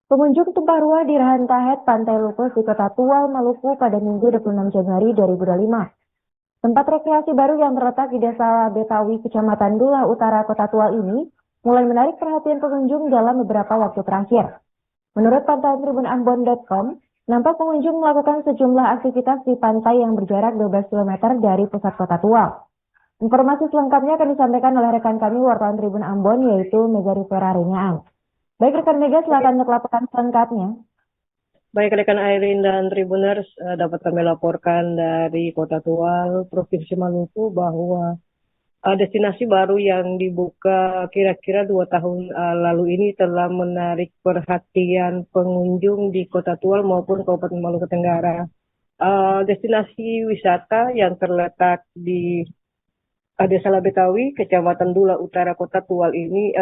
Pengunjung tumpah ruah di Rahantahet, Pantai Lupus di Kota Tual, Maluku pada Minggu 26 Januari 2025. Tempat rekreasi baru yang terletak di Desa Betawi, Kecamatan Dula Utara, Kota Tual ini mulai menarik perhatian pengunjung dalam beberapa waktu terakhir. Menurut pantauan tribunambon.com, nampak pengunjung melakukan sejumlah aktivitas di pantai yang berjarak 12 km dari pusat Kota Tual. Informasi selengkapnya akan disampaikan oleh rekan kami wartawan Tribun Ambon, yaitu Mega Rivera Ringaan. Baik rekan Mega, silakan untuk laporan selengkapnya. Baik rekan Airin dan Tribuners, dapat kami laporkan dari Kota Tual, Provinsi Maluku bahwa destinasi baru yang dibuka kira-kira 2 tahun lalu ini telah menarik perhatian pengunjung di Kota Tual maupun Kabupaten Maluku Tenggara. Destinasi wisata yang terletak di Desa Betawi, Kecamatan Dula Utara, Kota Tual ini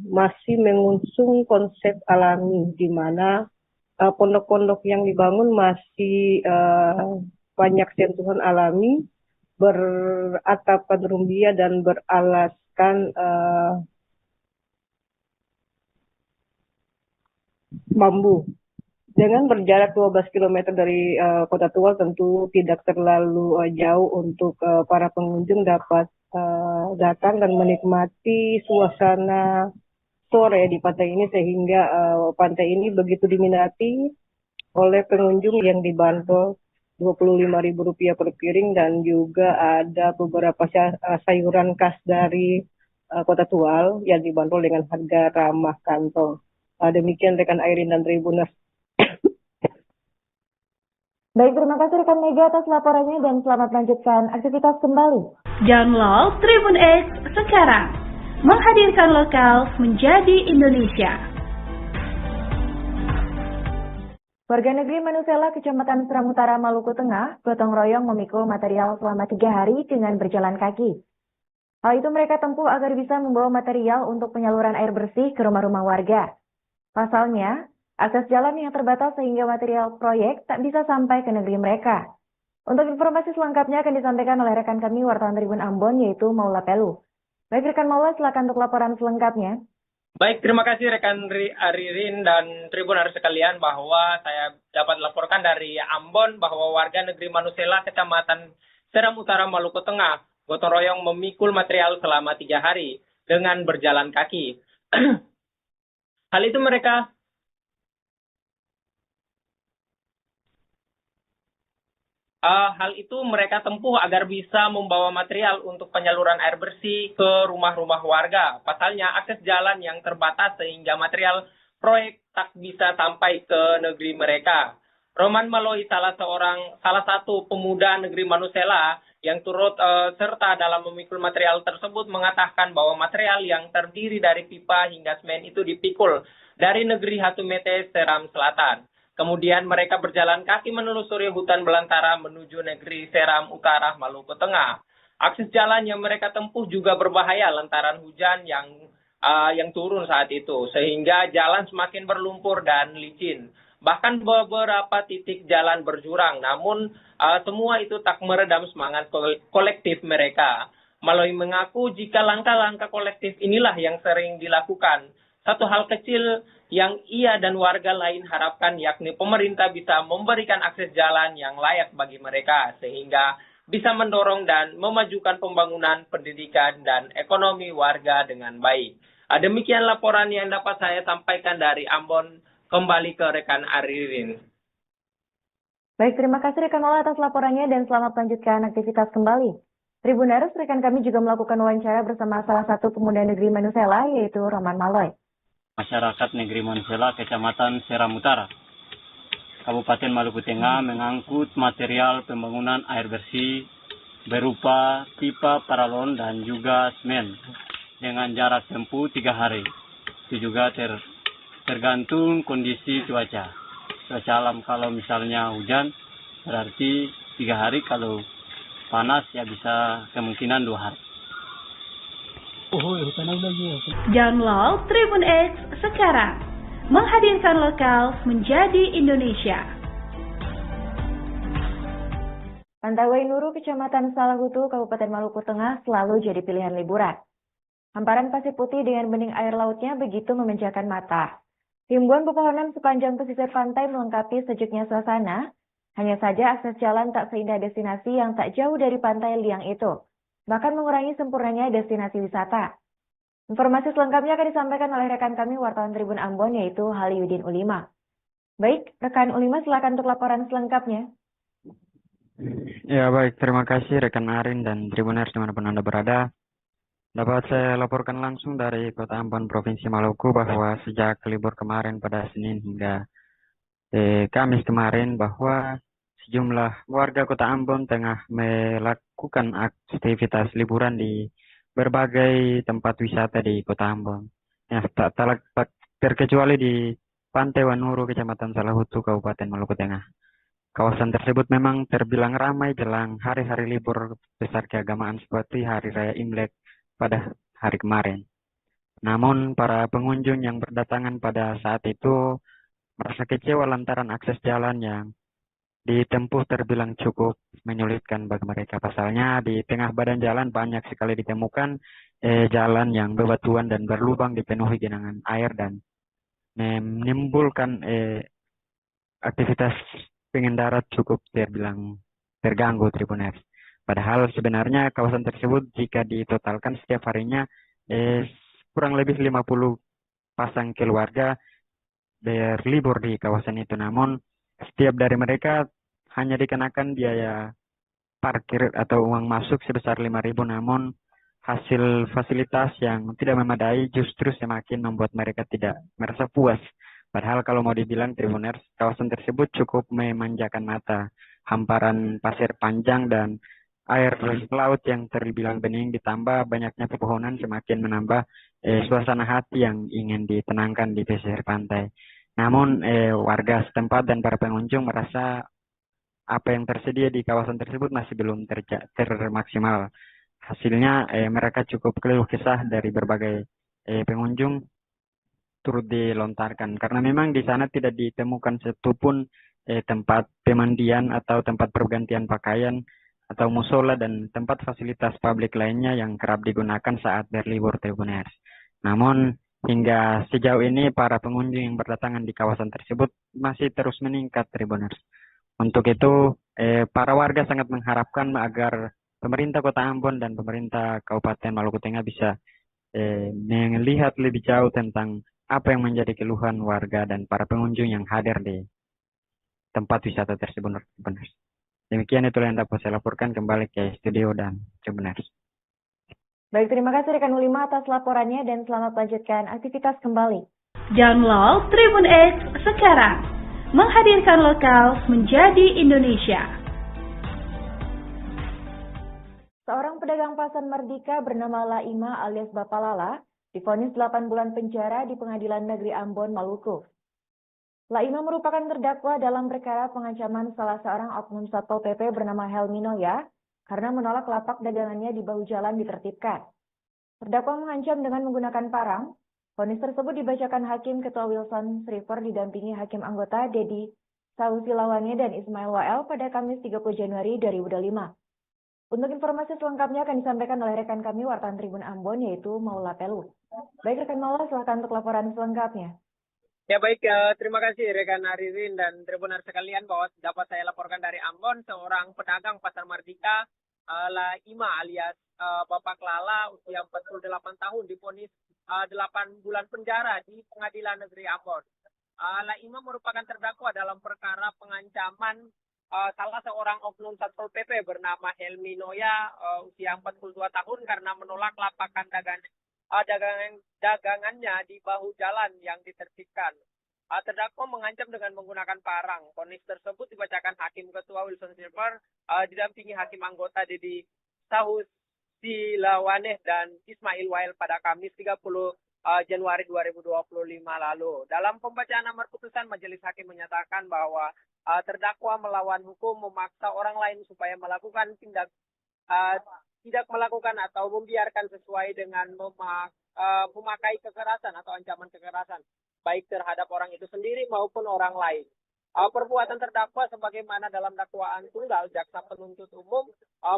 masih mengusung konsep alami, di mana pondok-pondok yang dibangun masih banyak sentuhan alami, beratapkan rumbia dan beralaskan bambu. Dengan berjarak 12 km dari Kota Tual, tentu tidak terlalu jauh untuk para pengunjung dapat datang dan menikmati suasana sore di pantai ini, sehingga pantai ini begitu diminati oleh pengunjung yang dibanderol Rp25.000 per piring, dan juga ada beberapa sayuran khas dari Kota Tual yang dibanderol dengan harga ramah kantong. Demikian rekan Airin dan Tribuners. Baik, terima kasih rekan Mega atas laporannya dan selamat melanjutkan aktivitas kembali. Download Tribun X sekarang, menghadirkan lokal menjadi Indonesia. Warga negeri Manusela, Kecamatan Seram Utara, Maluku Tengah, gotong royong memikul material selama 3 hari dengan berjalan kaki. Hal itu mereka tempuh agar bisa membawa material untuk penyaluran air bersih ke rumah-rumah warga. Pasalnya, akses jalan yang terbatas sehingga material proyek tak bisa sampai ke negeri mereka. Untuk informasi selengkapnya akan disampaikan oleh rekan kami wartawan Tribun Ambon, yaitu Maula Pelu. Baik rekan Maula, silakan untuk laporan selengkapnya. Baik, terima kasih rekan Aririn dan Tribuners sekalian, bahwa saya dapat laporkan dari Ambon bahwa warga negeri Manusela, Kecamatan Seram Utara, Maluku Tengah, gotong royong memikul material selama 3 hari dengan berjalan kaki. Hal itu mereka tempuh agar bisa membawa material untuk penyaluran air bersih ke rumah-rumah warga. Pasalnya akses jalan yang terbatas sehingga material proyek tak bisa sampai ke negeri mereka. Roman Maloi, salah satu pemuda negeri Manusela yang turut serta dalam memikul material tersebut, mengatakan bahwa material yang terdiri dari pipa hingga semen itu dipikul dari negeri Hatumete, Seram Selatan. Kemudian mereka berjalan kaki menelusuri hutan belantara menuju negeri Seram Utara, Maluku Tengah. Akses jalan yang mereka tempuh juga berbahaya lantaran hujan yang turun saat itu, sehingga jalan semakin berlumpur dan licin. Bahkan beberapa titik jalan berjurang, namun semua itu tak meredam semangat kolektif mereka. Maloi mengaku jika langkah-langkah kolektif inilah yang sering dilakukan. Satu hal kecil yang ia dan warga lain harapkan, yakni pemerintah bisa memberikan akses jalan yang layak bagi mereka, sehingga bisa mendorong dan memajukan pembangunan, pendidikan, dan ekonomi warga dengan baik. Demikian laporan yang dapat saya sampaikan dari Ambon. Kembali ke rekan Aririn. Baik, terima kasih rekan Maula atas laporannya dan selamat melanjutkan aktivitas kembali. Tribuners, rekan kami juga melakukan wawancara bersama salah satu pemuda negeri Manusela, yaitu Roman Maloi. Masyarakat negeri Manusela, Kecamatan Seram Utara, Kabupaten Maluku Tengah, mengangkut material pembangunan air bersih berupa pipa paralon dan juga semen dengan jarak tempuh 3 hari. Itu juga tergantung kondisi cuaca alam. Kalau misalnya hujan berarti 3 hari, kalau panas ya bisa kemungkinan 2 hari. Download Tribun X sekarang, menghadirkan lokal menjadi Indonesia. Pantai Wainuru, Kecamatan Salahutu, Kabupaten Maluku Tengah selalu jadi pilihan liburan. Hamparan pasir putih dengan bening air lautnya begitu memanjakan mata. Himbauan pepohonan sepanjang pesisir pantai melengkapi sejuknya suasana. Hanya saja akses jalan tak seindah destinasi yang tak jauh dari pantai liang itu, bahkan mengurangi sempurnanya destinasi wisata. Informasi selengkapnya akan disampaikan oleh rekan kami wartawan Tribun Ambon yaitu Haliudin Ulima. Baik, rekan Ulima silakan untuk laporan selengkapnya. Ya baik, terima kasih rekan Arin dan Tribuners dimanapun Anda berada. Dapat saya laporkan langsung dari Kota Ambon, Provinsi Maluku bahwa sejak libur kemarin pada Senin hingga Kamis kemarin bahwa sejumlah warga Kota Ambon tengah melakukan aktivitas liburan di berbagai tempat wisata di Kota Ambon. Ya, tak terkecuali di Pantai Wanuru, Kecamatan Salahutu, Kabupaten Maluku Tengah. Kawasan tersebut memang terbilang ramai jelang hari-hari libur besar keagamaan seperti Hari Raya Imlek pada hari kemarin. Namun, para pengunjung yang berdatangan pada saat itu merasa kecewa lantaran akses jalan yang ditempuh terbilang cukup menyulitkan bagi mereka. Pasalnya, di tengah badan jalan banyak sekali ditemukan jalan yang bebatuan dan berlubang dipenuhi genangan air dan menimbulkan aktivitas pengendara cukup terbilang terganggu, Tribuners. Padahal sebenarnya kawasan tersebut jika ditotalkan setiap harinya kurang lebih 50 pasang keluarga berlibur di kawasan itu. Namun setiap dari mereka hanya dikenakan biaya parkir atau uang masuk sebesar 5.000, namun hasil fasilitas yang tidak memadai justru semakin membuat mereka tidak merasa puas. Padahal kalau mau dibilang Tribuners, kawasan tersebut cukup memanjakan mata. Hamparan pasir panjang dan air laut yang terbilang bening ditambah banyaknya pepohonan semakin menambah suasana hati yang ingin ditenangkan di pesisir pantai. Namun warga setempat dan para pengunjung merasa apa yang tersedia di kawasan tersebut masih belum termaksimal. Hasilnya mereka cukup keluh kesah dari berbagai pengunjung turut dilontarkan karena memang di sana tidak ditemukan satupun tempat pemandian atau tempat pergantian pakaian atau musola dan tempat fasilitas publik lainnya yang kerap digunakan saat berlibur, Tribuners. Namun hingga sejauh ini para pengunjung yang berdatangan di kawasan tersebut masih terus meningkat, Tribuners. Untuk itu para warga sangat mengharapkan agar pemerintah Kota Ambon dan pemerintah Kabupaten Maluku Tengah bisa melihat lebih jauh tentang apa yang menjadi keluhan warga dan para pengunjung yang hadir di tempat wisata tersebut, Tribuners. Demikian itulah yang dapat saya laporkan, kembali ke studio dan Tribuners. Baik, terima kasih rekan Ulima atas laporannya dan selamat lanjutkan aktivitas kembali. Download Tribun X sekarang, menghadirkan lokal menjadi Indonesia. Seorang pedagang pasar Merdeka bernama Laima alias Bapak Lala divonis 8 bulan penjara di Pengadilan Negeri Ambon, Maluku. Laima merupakan terdakwa dalam perkara pengancaman salah seorang oknum Satpol PP bernama Helmi Noya karena menolak lapak dagangannya di bahu jalan ditertibkan. Terdakwa mengancam dengan menggunakan parang. Vonis tersebut dibacakan Hakim Ketua Wilson Sriver didampingi Hakim anggota Dedi Sausilawane dan Ismail Wael pada Kamis 30 Januari 2025. Untuk informasi selengkapnya akan disampaikan oleh rekan kami wartawan Tribun Ambon yaitu Maula Pelu. Baik rekan Maula, silakan untuk laporan selengkapnya. Ya baik, terima kasih rekan Aririn dan Tribuner sekalian bahwa dapat saya laporkan dari Ambon, seorang pedagang pasar Merdeka, Laima alias Bapak Lala, usia 48 tahun, divonis 8 bulan penjara di Pengadilan Negeri Ambon. Laima merupakan terdakwa dalam perkara pengancaman salah seorang oknum Satpol PP bernama Helmi Noya, usia 42 tahun karena menolak lapakan dagangannya di bahu jalan yang ditertibkan. Terdakwa mengancam dengan menggunakan parang. Vonis tersebut dibacakan Hakim Ketua Wilson Silver didampingi Hakim anggota Dedi Sausilawane dan Ismail Wael pada Kamis 30 Januari 2025 lalu. Dalam pembacaan amar putusan, Majelis Hakim menyatakan bahwa terdakwa melawan hukum memaksa orang lain supaya melakukan tidak melakukan atau membiarkan sesuai dengan memakai kekerasan atau ancaman kekerasan, baik terhadap orang itu sendiri maupun orang lain. Perbuatan terdakwa sebagaimana dalam dakwaan tunggal jaksa penuntut umum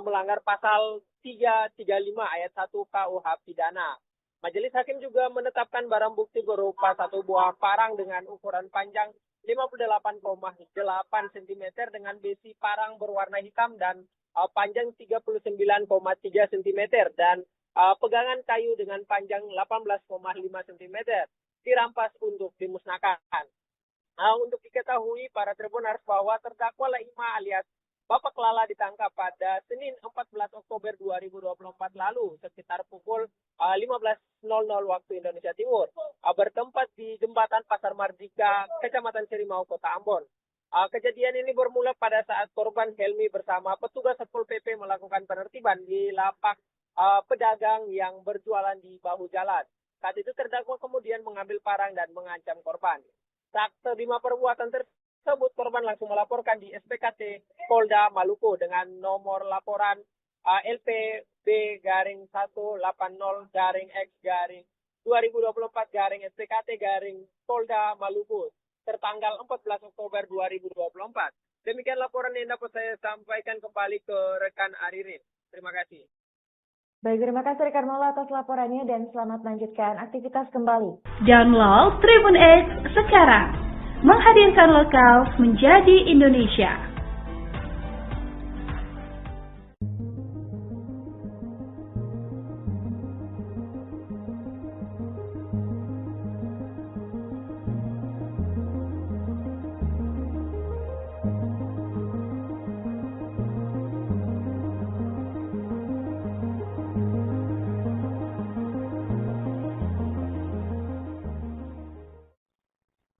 melanggar pasal 335 ayat 1 KUH pidana. Majelis Hakim juga menetapkan barang bukti berupa satu buah parang dengan ukuran panjang 58,8 cm dengan besi parang berwarna hitam dan panjang 39,3 cm dan pegangan kayu dengan panjang 18,5 cm dirampas untuk dimusnahkan. Untuk diketahui para tribuners bahwa terdakwa Laima alias Bapak Lala ditangkap pada Senin 14 Oktober 2024 lalu sekitar pukul 15.00 waktu Indonesia Timur, bertempat di jembatan Pasar Mardika, Kecamatan Serimau, Kota Ambon. Kejadian ini bermula pada saat korban Helmi bersama petugas Satpol PP melakukan penertiban di lapak pedagang yang berjualan di bahu jalan. Saat itu terdakwa kemudian mengambil parang dan mengancam korban. Saat terima perbuatan tersebut, korban langsung melaporkan di SPKT Polda Maluku dengan nomor laporan LPB-180-X-2024-SPKT- tertanggal 14 Oktober 2024. Demikian laporan yang dapat saya sampaikan kembali ke rekan Aririn. Terima kasih. Baik, terima kasih rekan Mola atas laporannya dan selamat melanjutkan aktivitas kembali. Download Tribun X sekarang. Menghadirkan lokal menjadi Indonesia.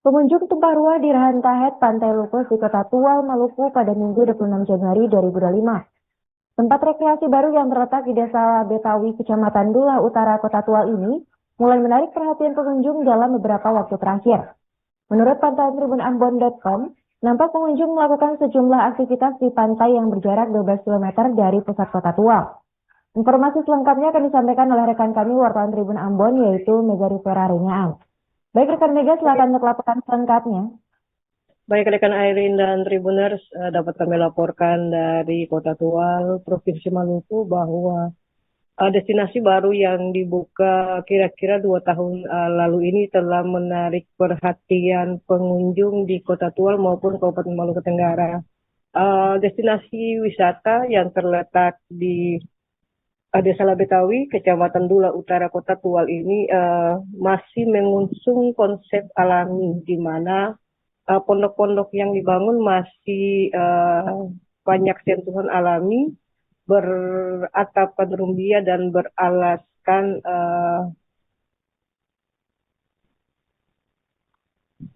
Pengunjung tumpah ruah di Rahantahet, Pantai Lupus di Kota Tual, Maluku pada Minggu 26 Januari 2025. Tempat rekreasi baru yang terletak di Desa Betawi, Kecamatan Dula Utara, Kota Tual ini mulai menarik perhatian pengunjung dalam beberapa waktu terakhir. Menurut pantauan tribunambon.com, nampak pengunjung melakukan sejumlah aktivitas di pantai yang berjarak 12 km dari pusat Kota Tual. Informasi selengkapnya akan disampaikan oleh rekan kami wartawan Tribun Ambon, yaitu Mega Rivera Ringaan. Baik rekan Mega, silakan untuk laporan selengkapnya. Baik rekan Airin dan Tribuners, dapat kami laporkan dari Kota Tual, Provinsi Maluku bahwa destinasi baru yang dibuka kira-kira 2 tahun lalu ini telah menarik perhatian pengunjung di Kota Tual maupun Kabupaten Maluku Tenggara. Destinasi wisata yang terletak di Desa Betawi, Kecamatan Dula Utara, Kota Tual ini masih mengusung konsep alami, di mana pondok-pondok yang dibangun masih banyak sentuhan alami, beratapkan rumbia dan beralaskan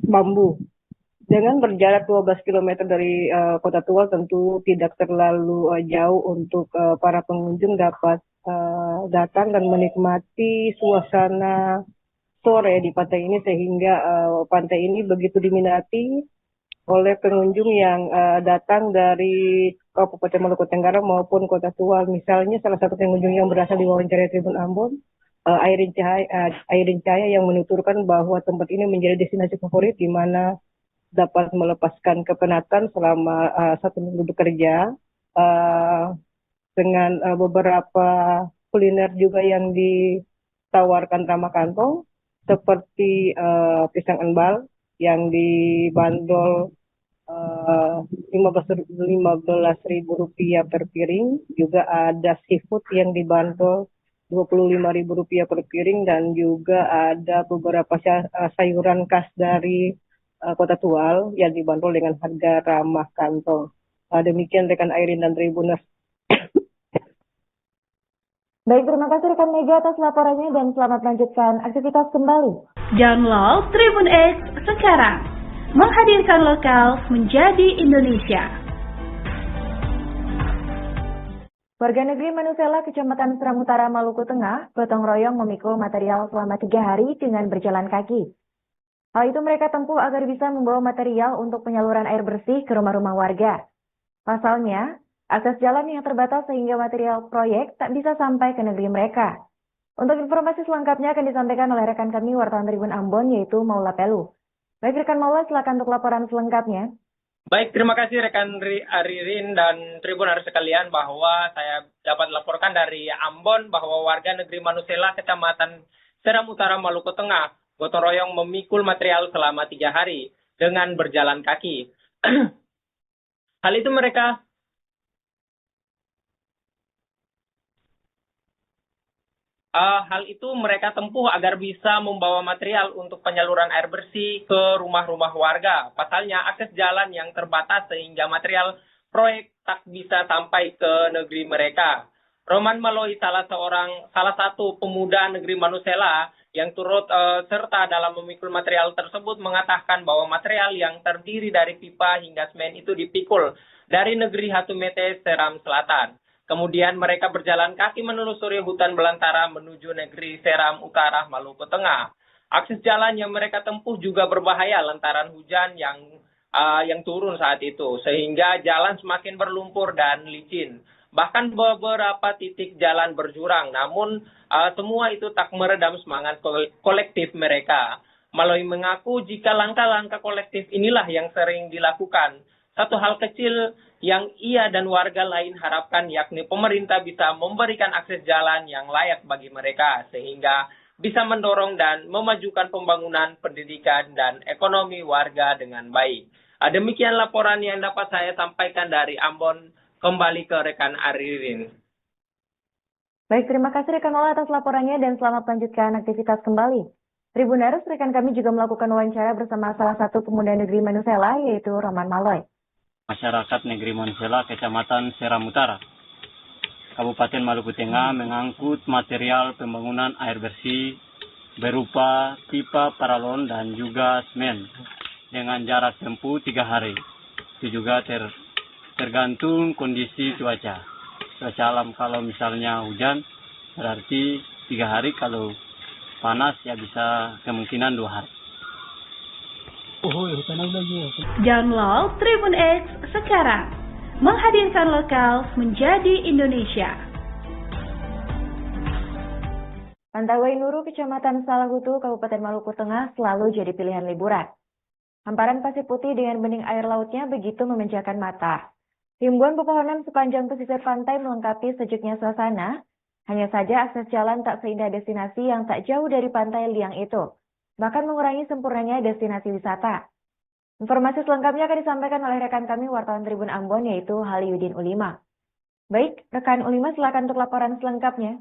bambu. Dengan berjarak 12 km dari Kota Tual, tentu tidak terlalu jauh untuk para pengunjung dapat datang dan menikmati suasana sore di pantai ini, sehingga pantai ini begitu diminati oleh pengunjung yang datang dari Kabupaten Maluku Tenggara maupun Kota Tual. Misalnya salah satu pengunjung yang berasal di wawancara Tribun Ambon, Airin Cahaya yang menuturkan bahwa tempat ini menjadi destinasi favorit di mana dapat melepaskan kepenatan selama 1 minggu bekerja, dengan beberapa kuliner juga yang ditawarkan ramah kantong seperti pisang enbal yang dibanderol Rp15.000 per piring, juga ada seafood yang dibanderol Rp25.000 per piring, dan juga ada beberapa sayuran khas dari Kota Tual yang dibanderol dengan harga ramah kantong. Demikian rekan Airin dan Tribuners. Baik, terima kasih rekan Mega atas laporannya dan selamat melanjutkan aktivitas kembali. Download Tribun X sekarang. Menghadirkan lokal menjadi Indonesia. Warga negeri Manusela, Kecamatan Seram Utara, Maluku Tengah, gotong royong memikul material selama 3 hari dengan berjalan kaki. Hal itu mereka tempuh agar bisa membawa material untuk penyaluran air bersih ke rumah-rumah warga. Pasalnya, akses jalan yang terbatas sehingga material proyek tak bisa sampai ke negeri mereka. Untuk informasi selengkapnya akan disampaikan oleh rekan kami wartawan Tribun Ambon, yaitu Maula Pelu. Baik rekan Maula, silakan untuk laporan selengkapnya. Baik, terima kasih rekan Aririn dan Tribuners sekalian bahwa saya dapat laporkan dari Ambon bahwa warga negeri Manusela, Kecamatan Seram Utara, Maluku Tengah, gotong royong memikul material selama 3 hari dengan berjalan kaki. Hal itu mereka tempuh agar bisa membawa material untuk penyaluran air bersih ke rumah-rumah warga. Pasalnya akses jalan yang terbatas sehingga material proyek tak bisa sampai ke negeri mereka. Roman Maloi, salah satu pemuda negeri Manusela yang turut serta dalam memikul material tersebut, mengatakan bahwa material yang terdiri dari pipa hingga semen itu dipikul dari negeri Hatumete, Seram Selatan. Kemudian mereka berjalan kaki menelusuri hutan belantara menuju negeri Seram Utara, Maluku Tengah. Akses jalan yang mereka tempuh juga berbahaya lantaran hujan yang turun saat itu, sehingga jalan semakin berlumpur dan licin. Bahkan beberapa titik jalan berjurang, namun semua itu tak meredam semangat kolektif mereka. Maloi mengaku jika langkah-langkah kolektif inilah yang sering dilakukan. Satu hal kecil yang ia dan warga lain harapkan yakni pemerintah bisa memberikan akses jalan yang layak bagi mereka sehingga bisa mendorong dan memajukan pembangunan, pendidikan, dan ekonomi warga dengan baik. Demikian laporan yang dapat saya sampaikan dari Ambon. Kembali ke rekan Aririn. Baik, terima kasih rekan Ola atas laporannya dan selamat melanjutkan aktivitas kembali. Tribuners, rekan kami juga melakukan wawancara bersama salah satu pemuda negeri Manusela, yaitu Roman Maloi. Masyarakat negeri Manusela, Kecamatan Seram Utara, Kabupaten Maluku Tengah mengangkut material pembangunan air bersih berupa pipa paralon dan juga semen dengan jarak tempuh 3 hari. Itu juga tergantung kondisi cuaca. Cuaca alam kalau misalnya hujan berarti 3 hari, kalau panas ya bisa kemungkinan 2 hari. Download Tribun X sekarang, menghadirkan lokal menjadi Indonesia. Pantai Wainuru, Kecamatan Salahutu, Kabupaten Maluku Tengah selalu jadi pilihan liburan. Hamparan pasir putih dengan bening air lautnya begitu memanjakan mata. Ribuan pepohonan sepanjang pesisir pantai melengkapi sejuknya suasana. Hanya saja akses jalan tak seindah destinasi yang tak jauh dari pantai liang itu, bahkan mengurangi sempurnanya destinasi wisata. Informasi selengkapnya akan disampaikan oleh rekan kami wartawan Tribun Ambon, yaitu Haliudin Ulima. Baik, rekan Ulima, silakan untuk laporan selengkapnya.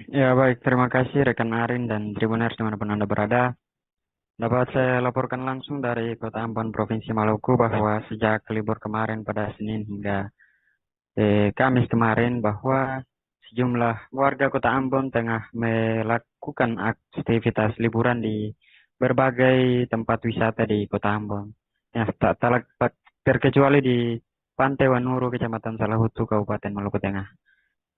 Ya baik, terima kasih rekan Arin dan Tribuners dimanapun Anda berada. Dapat saya laporkan langsung dari Kota Ambon, Provinsi Maluku, bahwa sejak libur kemarin pada Senin hingga Kamis kemarin, bahwa sejumlah warga Kota Ambon tengah melakukan aktivitas liburan di berbagai tempat wisata di Kota Ambon. Ya, tak terkecuali di Pantai Wanuru, Kecamatan Salahutu, Kabupaten Maluku Tengah.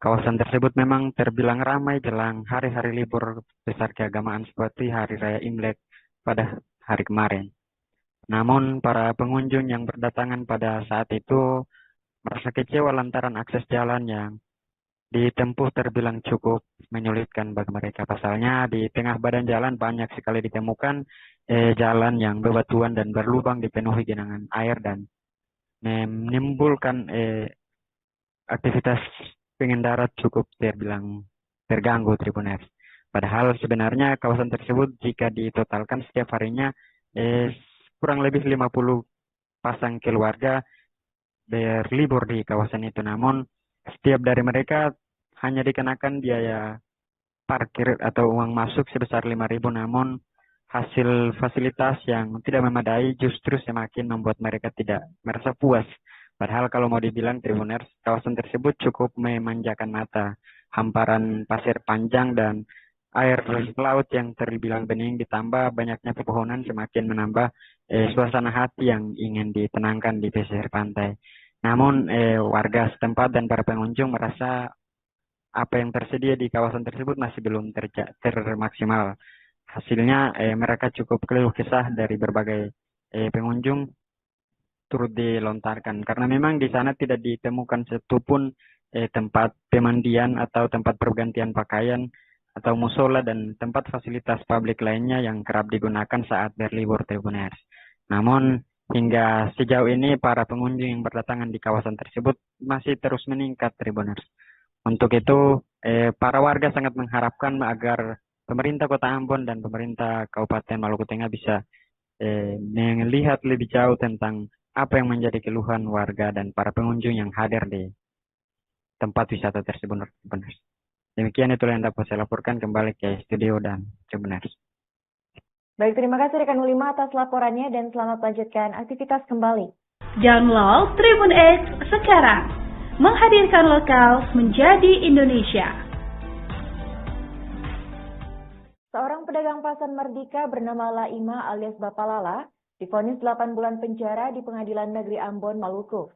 Kawasan tersebut memang terbilang ramai jelang hari-hari libur besar keagamaan seperti Hari Raya Imlek pada hari kemarin. Namun para pengunjung yang berdatangan pada saat itu merasa kecewa lantaran akses jalan yang ditempuh terbilang cukup menyulitkan bagi mereka. Pasalnya di tengah badan jalan banyak sekali ditemukan jalan yang bebatuan dan berlubang dipenuhi genangan air dan menimbulkan aktivitas pengendara cukup terbilang terganggu, Tribuners. Padahal sebenarnya kawasan tersebut jika ditotalkan setiap harinya kurang lebih 50 pasang keluarga berlibur di kawasan itu. Namun setiap dari mereka hanya dikenakan biaya parkir atau uang masuk sebesar 5.000, namun hasil fasilitas yang tidak memadai justru semakin membuat mereka tidak merasa puas. Padahal kalau mau dibilang, Tribuners, kawasan tersebut cukup memanjakan mata. Hamparan pasir panjang dan air laut yang terbilang bening ditambah banyaknya pepohonan semakin menambah suasana hati yang ingin ditenangkan di pesisir pantai. Namun warga setempat dan para pengunjung merasa apa yang tersedia di kawasan tersebut masih belum termaksimal. Hasilnya mereka cukup keluh kesah dari berbagai pengunjung turut dilontarkan karena memang di sana tidak ditemukan satupun tempat pemandian atau tempat pergantian pakaian atau musola dan tempat fasilitas publik lainnya yang kerap digunakan saat berlibur, Tribuners. Namun hingga sejauh ini para pengunjung yang berdatangan di kawasan tersebut masih terus meningkat, Tribuners. Untuk itu Para warga sangat mengharapkan agar pemerintah Kota Ambon dan pemerintah Kabupaten Maluku Tengah bisa melihat lebih jauh tentang apa yang menjadi keluhan warga dan para pengunjung yang hadir di tempat wisata tersebut. Demikian itulah yang dapat saya laporkan, kembali ke studio dan Tribuners. Baik, terima kasih rekan Ulima atas laporannya dan selamat lanjutkan aktivitas kembali. Download Tribun X sekarang, menghadirkan lokal menjadi Indonesia. Seorang pedagang pasar Merdeka bernama Laima alias Bapak Lala divonis 8 bulan penjara di Pengadilan Negeri Ambon, Maluku.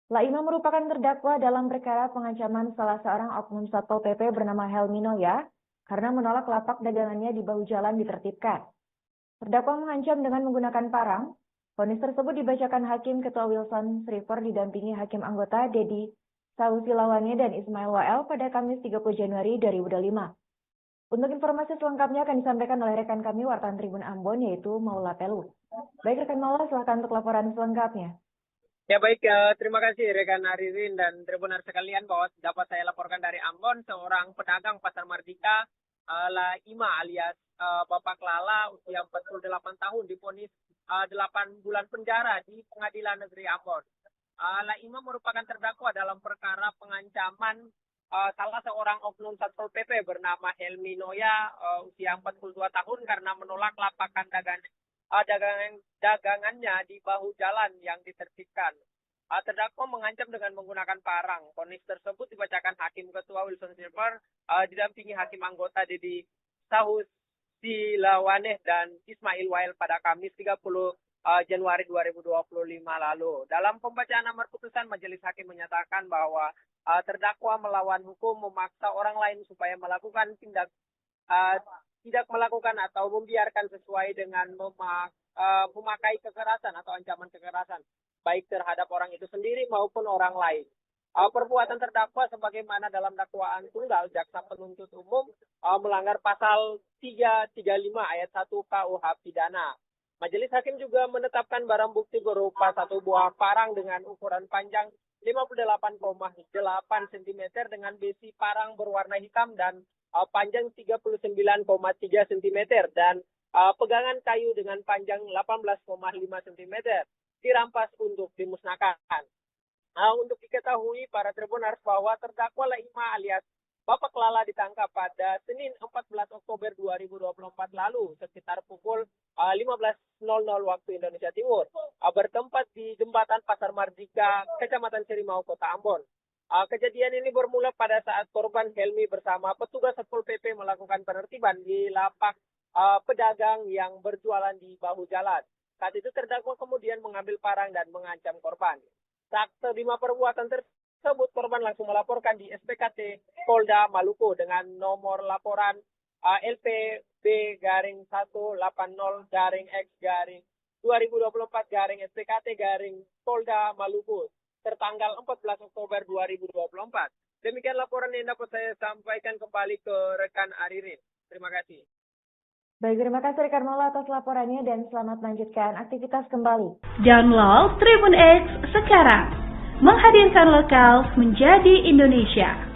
Laima merupakan terdakwa dalam perkara pengancaman salah seorang oknum Satpol PP bernama Helmi Noya karena menolak lapak dagangannya di bahu jalan ditertibkan. Terdakwa mengancam dengan menggunakan parang. Vonis tersebut dibacakan Hakim Ketua Wilson Sriver didampingi Hakim anggota Dedi Sausilawane dan Ismail Wael pada Kamis 30 Januari 2025. Untuk informasi selengkapnya akan disampaikan oleh rekan kami wartawan Tribun Ambon yaitu Maula Pelu. Baik rekan Maula, silakan untuk laporan selengkapnya. Ya baik, terima kasih rekan Aririn dan Tribuner sekalian bahwa dapat saya laporkan dari Ambon, seorang pedagang pasar Merdeka, Laima alias Bapak Lala, usia 48 tahun, divonis 8 bulan penjara di Pengadilan Negeri Ambon. Laima merupakan terdakwa dalam perkara pengancaman salah seorang oknum Satpol PP bernama Helmi Noya, usia 42 tahun karena menolak lapakan dagangannya di bahu jalan yang ditertibkan. Terdakwa mengancam dengan menggunakan parang. Vonis tersebut dibacakan Hakim Ketua Wilson Silver didampingi Hakim anggota Dedi Sausilawane dan Ismail Wael pada Kamis 30 Januari 2025 lalu. Dalam pembacaan amar putusan, Majelis Hakim menyatakan bahwa terdakwa melawan hukum, memaksa orang lain supaya melakukan tidak melakukan atau membiarkan sesuai dengan memakai kekerasan atau ancaman kekerasan, baik terhadap orang itu sendiri maupun orang lain. Perbuatan terdakwa sebagaimana dalam dakwaan tunggal jaksa penuntut umum melanggar pasal 335 ayat 1 KUH pidana. Majelis Hakim juga menetapkan barang bukti berupa satu buah parang dengan ukuran panjang 58,8 cm dengan besi parang berwarna hitam dan panjang 39,3 cm dan pegangan kayu dengan panjang 18,5 cm dirampas untuk dimusnahkan. Untuk diketahui para tribuners bahwa terdakwa Laima alias Bapak Lala ditangkap pada Senin 14 Oktober 2024 lalu sekitar pukul 15.00 waktu Indonesia Timur, bertempat di Jembatan Pasar Merdeka, Kecamatan Serimau, Kota Ambon. Kejadian ini bermula pada saat korban Helmi bersama petugas Satpol PP melakukan penertiban di lapak pedagang yang berjualan di bahu jalan. Saat itu terdakwa kemudian mengambil parang dan mengancam korban. Saat terima perbuatan tersebut, korban langsung melaporkan di SPKT Polda Maluku dengan nomor laporan LPB-180-X-2024-SPKT-Polda Maluku tertanggal 14 Oktober 2024. Demikian laporan yang dapat saya sampaikan kembali ke rekan Aririn. Terima kasih. Baik, terima kasih rekan Maula atas laporannya dan selamat lanjutkan aktivitas kembali. Download Tribun X sekarang, menghadirkan lokal menjadi Indonesia.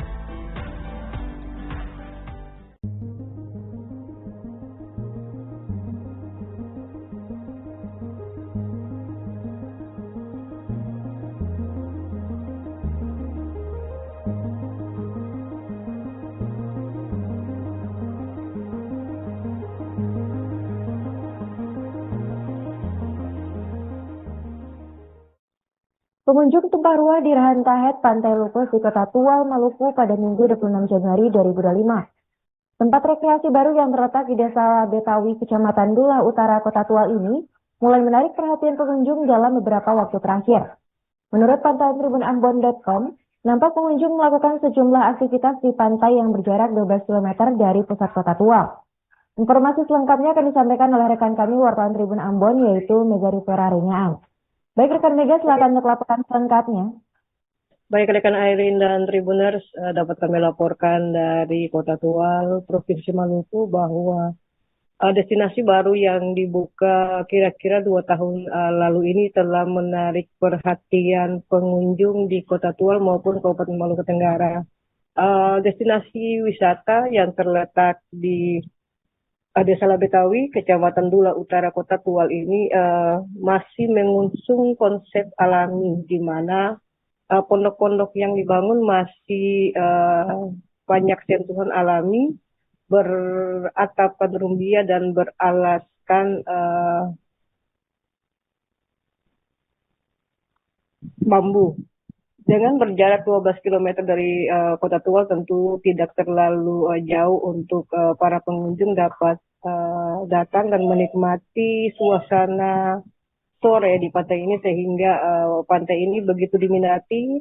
Pengunjung tumpah ruah di Rahantahet, Pantai Lupus di Kota Tual, Maluku pada Minggu 26 Januari 2025. Tempat rekreasi baru yang terletak di Desa Betawi, Kecamatan Dula Utara, Kota Tual ini mulai menarik perhatian pengunjung dalam beberapa waktu terakhir. Menurut pantauan tribunambon.com, nampak pengunjung melakukan sejumlah aktivitas di pantai yang berjarak 12 km dari pusat Kota Tual. Informasi selengkapnya akan disampaikan oleh rekan kami wartawan Tribun Ambon yaitu Mega Rivera Ringaan. Baik rekan Mega, silakan untuk laporan selengkapnya. Baik rekan Airin dan Tribuners, dapat kami laporkan dari Kota Tual, Provinsi Maluku bahwa destinasi baru yang dibuka kira-kira 2 tahun lalu ini telah menarik perhatian pengunjung di Kota Tual maupun Kabupaten Maluku Tenggara. destinasi wisata yang terletak di Desa Labetawi, Kecamatan Dula Utara, Kota Tual ini masih mengusung konsep alami, di mana pondok-pondok yang dibangun masih banyak sentuhan alami, beratapkan rumbia dan beralaskan bambu. Dengan berjarak 12 km dari Kota Tual, tentu tidak terlalu jauh untuk para pengunjung dapat datang dan menikmati suasana sore di pantai ini, sehingga pantai ini begitu diminati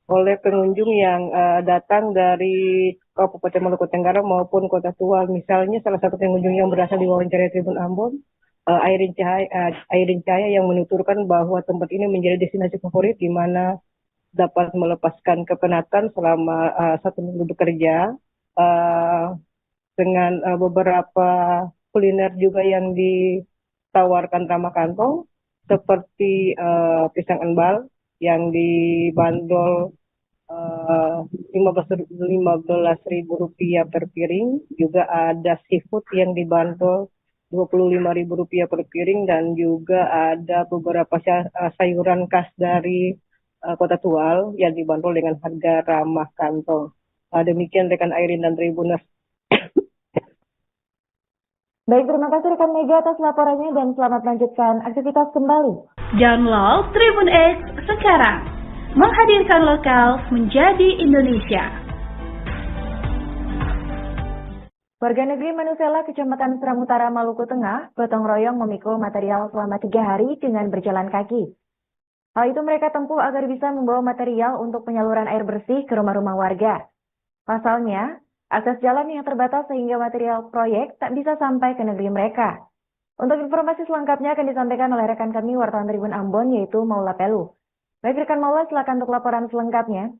oleh pengunjung yang datang dari Kabupaten Maluku Tenggara maupun Kota Tual. Misalnya salah satu pengunjung yang berasal di wawancara Tribun Ambon, Airin Cahaya yang menuturkan bahwa tempat ini menjadi destinasi favorit di mana dapat melepaskan kepenatan selama 1 minggu bekerja, dengan beberapa kuliner juga yang ditawarkan ramah kantong, seperti pisang embal yang dibanderol Rp15.000 per piring. Juga ada seafood yang dibanderol Rp25.000 per piring, dan juga ada beberapa sayuran khas dari Kota Tual yang dibanderol dengan harga ramah kantong. Demikian rekan Airin dan Tribuners. Baik, terima kasih rekan Mega atas laporannya dan selamat melanjutkan aktivitas kembali. Download Tribun X sekarang. Menghadirkan lokal menjadi Indonesia. Warga negeri Manusela, Kecamatan Seram Utara, Maluku Tengah, gotong royong memikul material selama 3 hari dengan berjalan kaki. Hal itu mereka tempuh agar bisa membawa material untuk penyaluran air bersih ke rumah-rumah warga. Pasalnya, akses jalan yang terbatas sehingga material proyek tak bisa sampai ke negeri mereka. Untuk informasi selengkapnya akan disampaikan oleh rekan kami wartawan Tribun Ambon, yaitu Maula Pelu. Baik rekan Maula, silakan untuk laporan selengkapnya.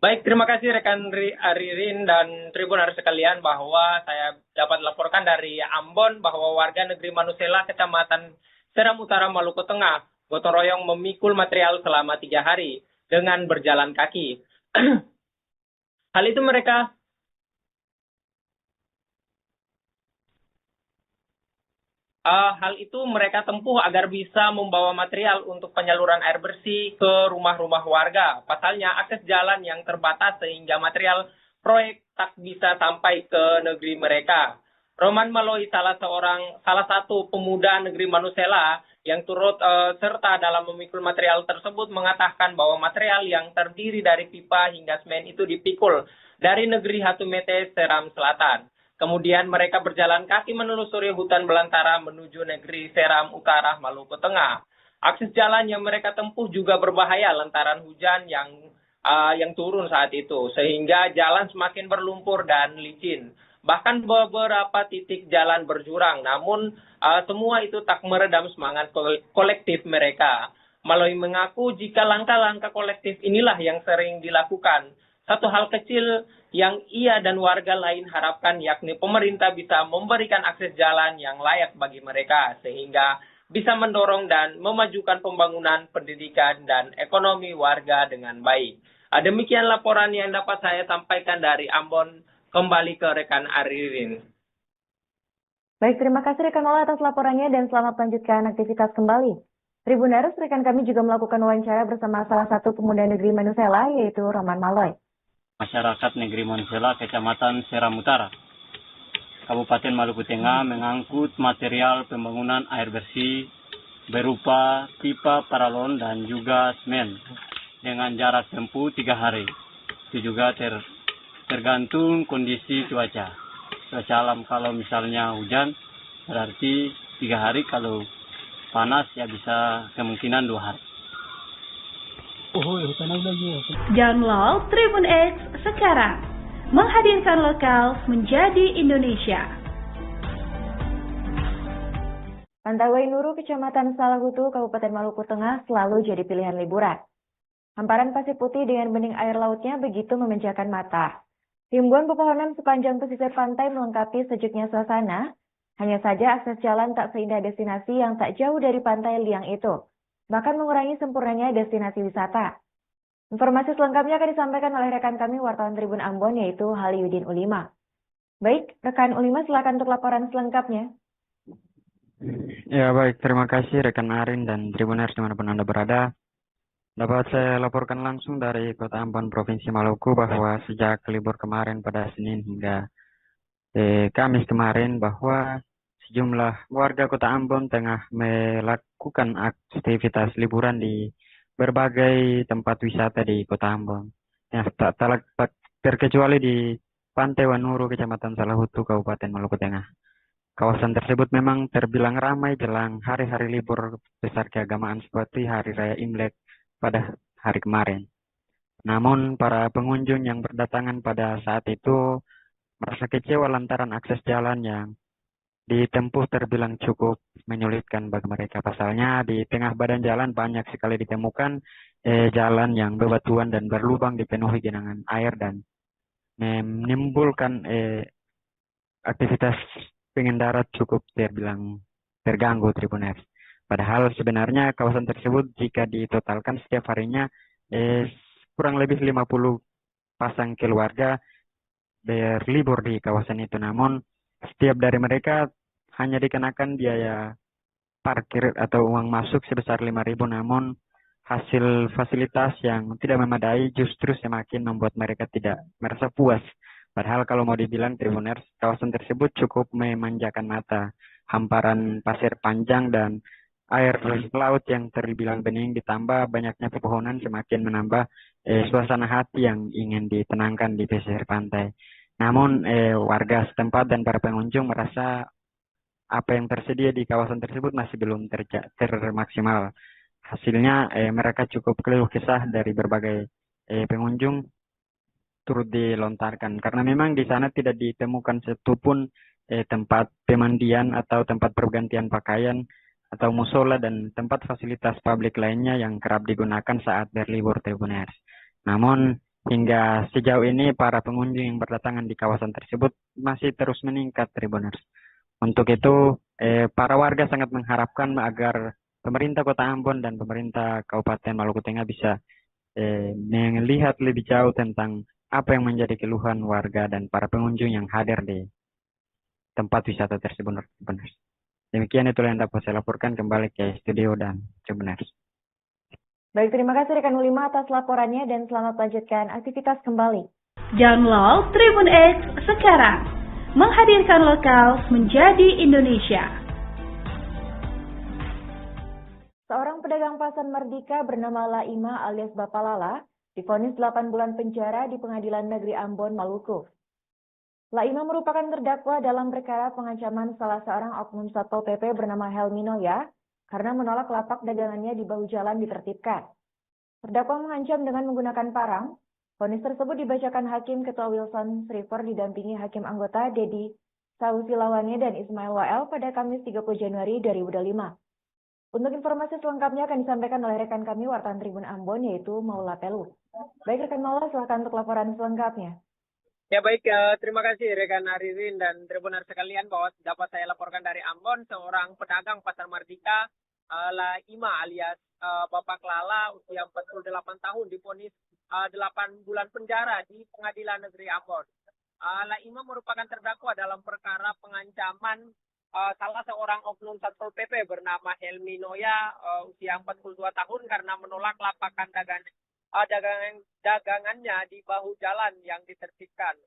Baik, terima kasih rekan Aririn dan Tribuners sekalian, bahwa saya dapat laporkan dari Ambon bahwa warga negeri Manusela, Kecamatan Seram Utara, Maluku Tengah, gotong royong memikul material selama 3 hari dengan berjalan kaki. Hal itu mereka tempuh agar bisa membawa material untuk penyaluran air bersih ke rumah-rumah warga. Pasalnya akses jalan yang terbatas sehingga material proyek tak bisa sampai ke negeri mereka. Roman Maloi, salah satu pemuda negeri Manusela yang turut serta dalam memikul material tersebut, mengatakan bahwa material yang terdiri dari pipa hingga semen itu dipikul dari negeri Hatumete, Seram Selatan. Kemudian mereka berjalan kaki menelusuri hutan belantara menuju negeri Seram Utara, Maluku Tengah. Akses jalan yang mereka tempuh juga berbahaya lantaran hujan yang turun saat itu, sehingga jalan semakin berlumpur dan licin. Bahkan beberapa titik jalan berjurang, namun semua itu tak meredam semangat kolektif mereka. Maloi mengaku jika langkah-langkah kolektif inilah yang sering dilakukan. Satu hal kecil yang ia dan warga lain harapkan, yakni pemerintah bisa memberikan akses jalan yang layak bagi mereka, sehingga bisa mendorong dan memajukan pembangunan, pendidikan, dan ekonomi warga dengan baik. Demikian laporan yang dapat saya sampaikan dari Ambon. Kembali ke rekan Aririn. Baik, terima kasih rekan Maula atas laporannya dan selamat melanjutkan aktivitas kembali. Tribuners, rekan kami juga melakukan wawancara bersama salah satu pemuda negeri Manusela, yaitu Roman Maloi. Masyarakat negeri Manusela, Kecamatan Seram Utara, Kabupaten Maluku Tengah mengangkut material pembangunan air bersih berupa pipa paralon dan juga semen dengan jarak tempuh 3 hari. Itu juga tergantung kondisi cuaca alam. Kalau misalnya hujan berarti 3 hari, kalau panas ya bisa kemungkinan 2 hari. Download Tribun X sekarang. Menghadirkan lokal menjadi Indonesia. Pantai Wainuru, Kecamatan Salahutu, Kabupaten Maluku Tengah selalu jadi pilihan liburan. Hamparan pasir putih dengan bening air lautnya begitu memanjakan mata. Ribuan pepohonan sepanjang pesisir pantai melengkapi sejuknya suasana. Hanya saja akses jalan tak seindah destinasi yang tak jauh dari pantai liang itu, bahkan mengurangi sempurnanya destinasi wisata. Informasi selengkapnya akan disampaikan oleh rekan kami wartawan Tribun Ambon yaitu Haliudin Ulima. Baik, rekan Ulima silakan untuk laporan selengkapnya. Ya baik, terima kasih rekan Arin dan Tribuners dimanapun Anda berada. Dapat saya laporkan langsung dari Kota Ambon, Provinsi Maluku bahwa sejak libur kemarin pada Senin hingga Kamis kemarin bahwa sejumlah warga Kota Ambon tengah melakukan aktivitas liburan di berbagai tempat wisata di Kota Ambon. Ya, tak terkecuali di Pantai Wanuru, Kecamatan Salahutu, Kabupaten Maluku Tengah. Kawasan tersebut memang terbilang ramai jelang hari-hari libur besar keagamaan seperti Hari Raya Imlek pada hari kemarin. Namun, para pengunjung yang berdatangan pada saat itu merasa kecewa lantaran akses jalan yang ditempuh terbilang cukup menyulitkan bagi mereka. Pasalnya di tengah badan jalan banyak sekali ditemukan jalan yang bebatuan dan berlubang dipenuhi genangan air dan menimbulkan aktivitas pengendara cukup terbilang terganggu, Tribuners. Padahal sebenarnya kawasan tersebut jika ditotalkan setiap harinya kurang lebih 50 pasang keluarga berlibur di kawasan itu. Namun setiap dari mereka hanya dikenakan biaya parkir atau uang masuk sebesar 5.000, namun hasil fasilitas yang tidak memadai justru semakin membuat mereka tidak merasa puas. Padahal kalau mau dibilang, Tribuners, kawasan tersebut cukup memanjakan mata. Hamparan pasir panjang dan air laut yang terbilang bening ditambah banyaknya pepohonan semakin menambah suasana hati yang ingin ditenangkan di pesisir pantai. Namun warga setempat dan para pengunjung merasa apa yang tersedia di kawasan tersebut masih belum termaksimal. Hasilnya mereka cukup keluh kesah dari berbagai pengunjung turut dilontarkan karena memang di sana tidak ditemukan satupun tempat pemandian atau tempat pergantian pakaian atau musola dan tempat fasilitas publik lainnya yang kerap digunakan saat berlibur, Tribuners. Namun hingga sejauh ini para pengunjung yang berdatangan di kawasan tersebut masih terus meningkat, Tribuners. Untuk itu para warga sangat mengharapkan agar pemerintah Kota Ambon dan pemerintah Kabupaten Maluku Tengah bisa melihat lebih jauh tentang apa yang menjadi keluhan warga dan para pengunjung yang hadir di tempat wisata tersebut, Tribuners. Demikian itulah yang dapat saya laporkan, kembali ke studio dan Tribuners. Baik, terima kasih rekan Ulima atas laporannya dan selamat lanjutkan aktivitas kembali. Download Tribun X sekarang, menghadirkan lokal menjadi Indonesia. Seorang pedagang pasar Merdeka bernama Laima alias Bapak Lala divonis 8 bulan penjara di Pengadilan Negeri Ambon, Maluku. Laima merupakan terdakwa dalam perkara pengancaman salah seorang oknum Satpol PP bernama Helmi Noya karena menolak lapak dagangannya di bahu jalan ditertibkan. Terdakwa mengancam dengan menggunakan parang. Vonis tersebut dibacakan Hakim Ketua Wilson Sriver didampingi Hakim anggota Dedi Sausilawane dan Ismail Wael pada Kamis 30 Januari 2025. Untuk informasi selengkapnya akan disampaikan oleh rekan kami wartawan Tribun Ambon yaitu Maula Pelu. Baik rekan Maula, silakan untuk laporan selengkapnya. Ya baik, terima kasih rekan Aririn dan Tribuner sekalian bahwa dapat saya laporkan dari Ambon, seorang pedagang pasar Merdeka Laima alias Bapak Lala usia 48 tahun divonis 8 bulan penjara di Pengadilan Negeri Ambon. Laima merupakan terdakwa dalam perkara pengancaman salah seorang oknum Satpol PP bernama Helmi Noya usia 42 tahun karena menolak lapakan dagangannya di bahu jalan yang ditertibkan.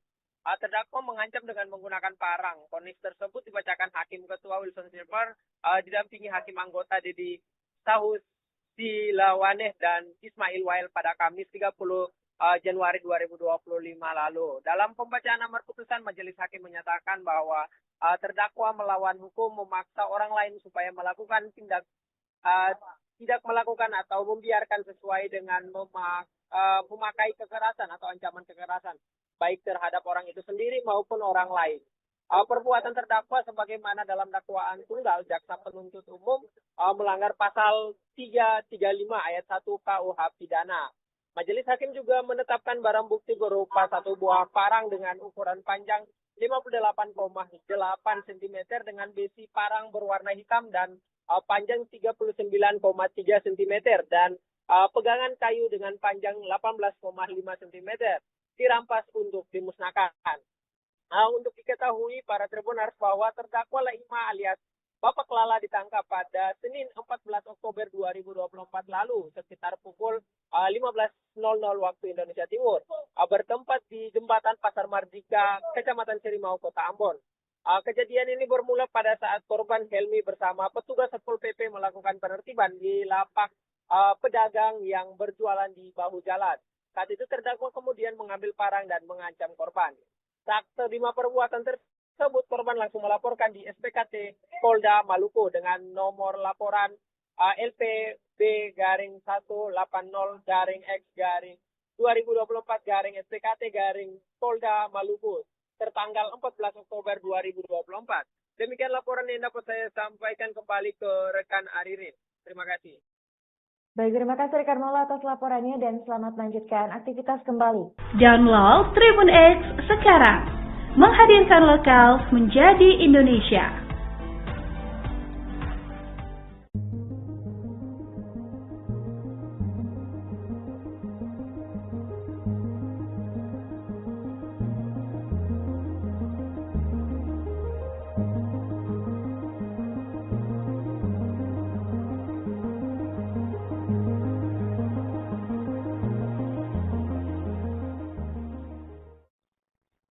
Terdakwa mengancam dengan menggunakan parang. Vonis tersebut dibacakan Hakim Ketua Wilson Silver didampingi Hakim anggota Dedi Sausilawane dan Ismail Wael pada Kamis 30 Januari 2025 lalu. Dalam pembacaan amar putusan, majelis hakim menyatakan bahwa terdakwa melawan hukum memaksa orang lain supaya melakukan tidak melakukan atau membiarkan sesuai dengan memakai kekerasan atau ancaman kekerasan baik terhadap orang itu sendiri maupun orang lain. Perbuatan terdakwa sebagaimana dalam dakwaan tunggal jaksa penuntut umum melanggar pasal 335 ayat 1 KUH pidana. Majelis hakim juga menetapkan barang bukti berupa satu buah parang dengan ukuran panjang 58,8 cm dengan besi parang berwarna hitam dan panjang 39,3 cm dan pegangan kayu dengan panjang 18,5 cm dirampas untuk dimusnahkan. Untuk diketahui para Tribuners bahwa terdakwa Laima alias Bapak Lala ditangkap pada Senin 14 Oktober 2024 lalu sekitar pukul 15.00 waktu Indonesia Timur, bertempat di jembatan Pasar Mardika, Kecamatan Serimau, Kota Ambon. Kejadian ini bermula pada saat korban Helmi bersama petugas Satpol PP melakukan penertiban di lapak pedagang yang berjualan di bahu jalan. Saat itu terdakwa kemudian mengambil parang dan mengancam korban. Saat terima perbuatan tersebut, korban langsung melaporkan di SPKT Polda Maluku dengan nomor laporan LPB-180-X-2024-SPKT- tertanggal 14 Oktober 2024. Demikian laporan yang dapat saya sampaikan kembali ke rekan Aririn. Terima kasih. Baik, terima kasih rekan Mola atas laporannya dan selamat melanjutkan aktivitas kembali. Download Tribun X sekarang. Menghadirkan lokal menjadi Indonesia.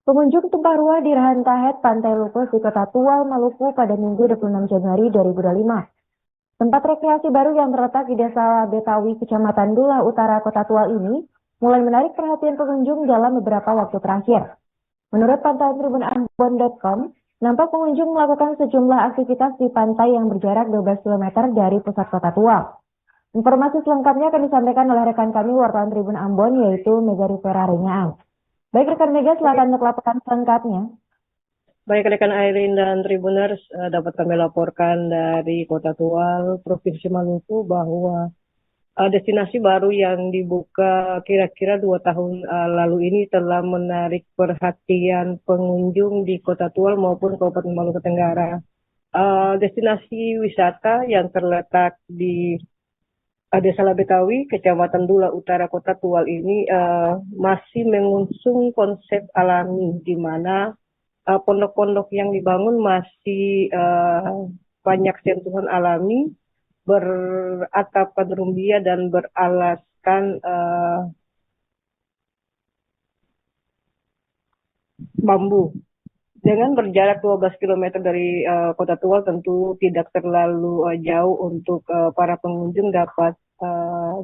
Pengunjung tumpah ruah di Rahantahet, Pantai Lupus di Kota Tual, Maluku pada Minggu 26 Januari 2025. Tempat rekreasi baru yang terletak di Desa Betawi, Kecamatan Dula Utara, Kota Tual ini mulai menarik perhatian pengunjung dalam beberapa waktu terakhir. Menurut pantauan tribunambon.com, nampak pengunjung melakukan sejumlah aktivitas di pantai yang berjarak 12 km dari pusat Kota Tual. Informasi selengkapnya akan disampaikan oleh rekan kami wartawan Tribun Ambon, yaitu Mega Rivera Ringaan. Baik rekan Mega, silakan untuk laporan selengkapnya. Baik rekan Airin dan Tribuners, dapat kami laporkan dari Kota Tual, Provinsi Maluku bahwa destinasi baru yang dibuka kira-kira 2 tahun lalu ini telah menarik perhatian pengunjung di Kota Tual maupun Kabupaten Maluku Tenggara. Destinasi wisata yang terletak di Desa Betawi, Kecamatan Dula Utara, Kota Tual ini masih mengusung konsep alami, di mana pondok-pondok yang dibangun masih banyak sentuhan alami, beratapkan rumbia dan beralaskan bambu. Dengan berjarak 12 km dari Kota Tual, tentu tidak terlalu jauh untuk para pengunjung dapat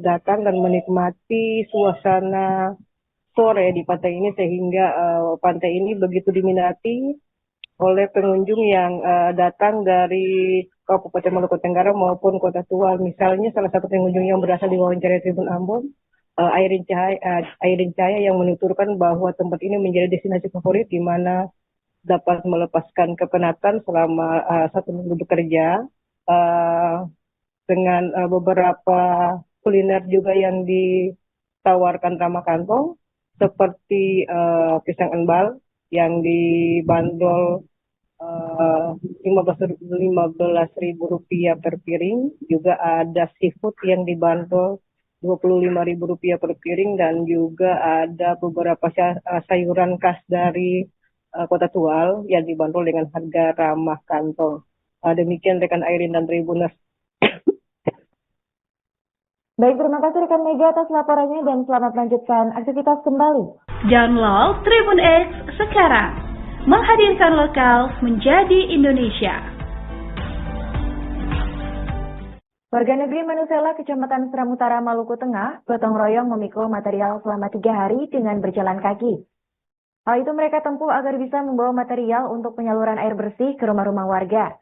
datang dan menikmati suasana sore di pantai ini, sehingga pantai ini begitu diminati oleh pengunjung yang datang dari Kabupaten Maluku Tenggara maupun Kota Tual. Misalnya salah satu pengunjung yang berasal di wawancara Tribun Ambon, Airin Cahaya yang menuturkan bahwa tempat ini menjadi destinasi favorit di mana dapat melepaskan kepenatan selama 1 minggu bekerja, dengan beberapa kuliner juga yang ditawarkan ramah kantong, seperti pisang embal yang dibanderol Rp15.000 per piring, juga ada seafood yang dibanderol Rp25.000 per piring, dan juga ada beberapa sayuran khas dari Kota Tual yang dibanderol dengan harga ramah kantong. Demikian rekan Airin dan Tribuners. Baik, terima kasih rekan Mega atas laporannya dan selamat melanjutkan aktivitas kembali. Download Tribun X sekarang. Menghadirkan lokal menjadi Indonesia. Warga negeri Manusela, Kecamatan Seram Utara, Maluku Tengah, gotong royong memikul material selama 3 hari dengan berjalan kaki. Hal itu mereka tempuh agar bisa membawa material untuk penyaluran air bersih ke rumah-rumah warga.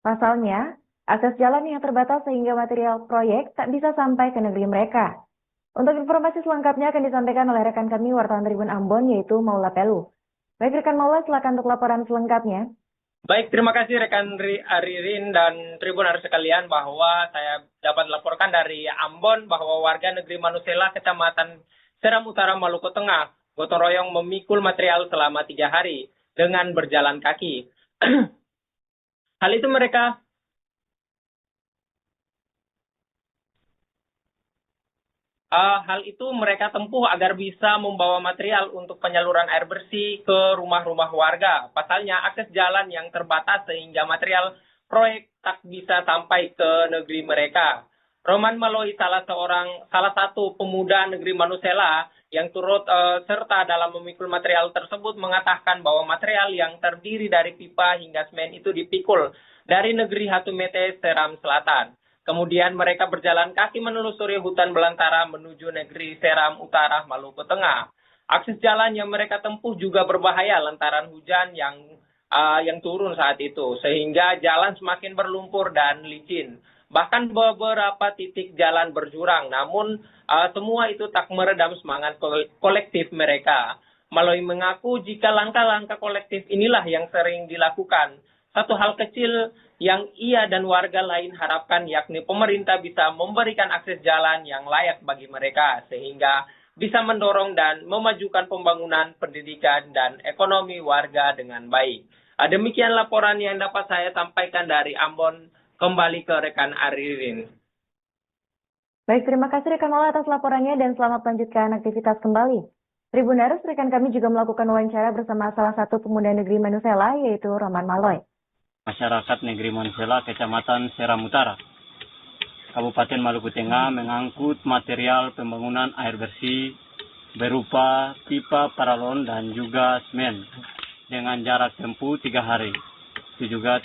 Pasalnya, akses jalan yang terbatas sehingga material proyek tak bisa sampai ke negeri mereka. Untuk informasi selengkapnya akan disampaikan oleh rekan kami wartawan Tribun Ambon, yaitu Maula Pelu. Baik rekan Maula, silakan untuk laporan selengkapnya. Baik, terima kasih rekan Aririn dan Tribuners sekalian, bahwa saya dapat laporkan dari Ambon bahwa warga negeri Manusela, Kecamatan Seram Utara, Maluku Tengah, gotong royong memikul material selama 3 hari dengan berjalan kaki. Hal itu mereka Hal itu mereka tempuh agar bisa membawa material untuk penyaluran air bersih ke rumah-rumah warga. Pasalnya akses jalan yang terbatas sehingga material proyek tak bisa sampai ke negeri mereka. Roman Maloi, salah satu pemuda negeri Manusela yang turut serta dalam memikul material tersebut, mengatakan bahwa material yang terdiri dari pipa hingga semen itu dipikul dari negeri Hatumete, Seram Selatan. Kemudian mereka berjalan kaki menelusuri hutan belantara menuju negeri Seram Utara, Maluku Tengah. Akses jalan yang mereka tempuh juga berbahaya lantaran hujan yang turun saat itu, sehingga jalan semakin berlumpur dan licin. Bahkan beberapa titik jalan berjurang, namun semua itu tak meredam semangat kolektif mereka. Maloi mengaku jika langkah-langkah kolektif inilah yang sering dilakukan. Satu hal kecil yang ia dan warga lain harapkan yakni pemerintah bisa memberikan akses jalan yang layak bagi mereka sehingga bisa mendorong dan memajukan pembangunan, pendidikan, dan ekonomi warga dengan baik. Demikian laporan yang dapat saya sampaikan dari Ambon. Kembali ke rekan Aririn. Baik, terima kasih rekan Ola atas laporannya dan selamat melanjutkan aktivitas kembali. Tribuners, rekan kami juga melakukan wawancara bersama salah satu pemuda negeri Manusela, yaitu Roman Maloi. Masyarakat negeri Manusela, Kecamatan Seram Utara, Kabupaten Maluku Tengah mengangkut material pembangunan air bersih berupa pipa paralon dan juga semen dengan jarak tempuh 3 hari. Itu juga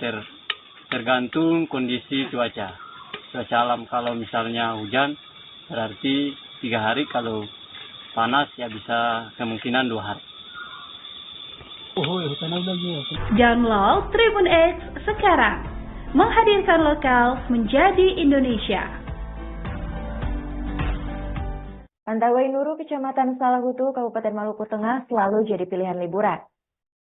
tergantung kondisi cuaca. Cuaca alam kalau misalnya hujan berarti 3 hari, kalau panas ya bisa kemungkinan 2 hari. Download Tribun X sekarang, menghadirkan lokal menjadi Indonesia. Pantai Wainuru, Kecamatan Salahutu, Kabupaten Maluku Tengah selalu jadi pilihan liburan.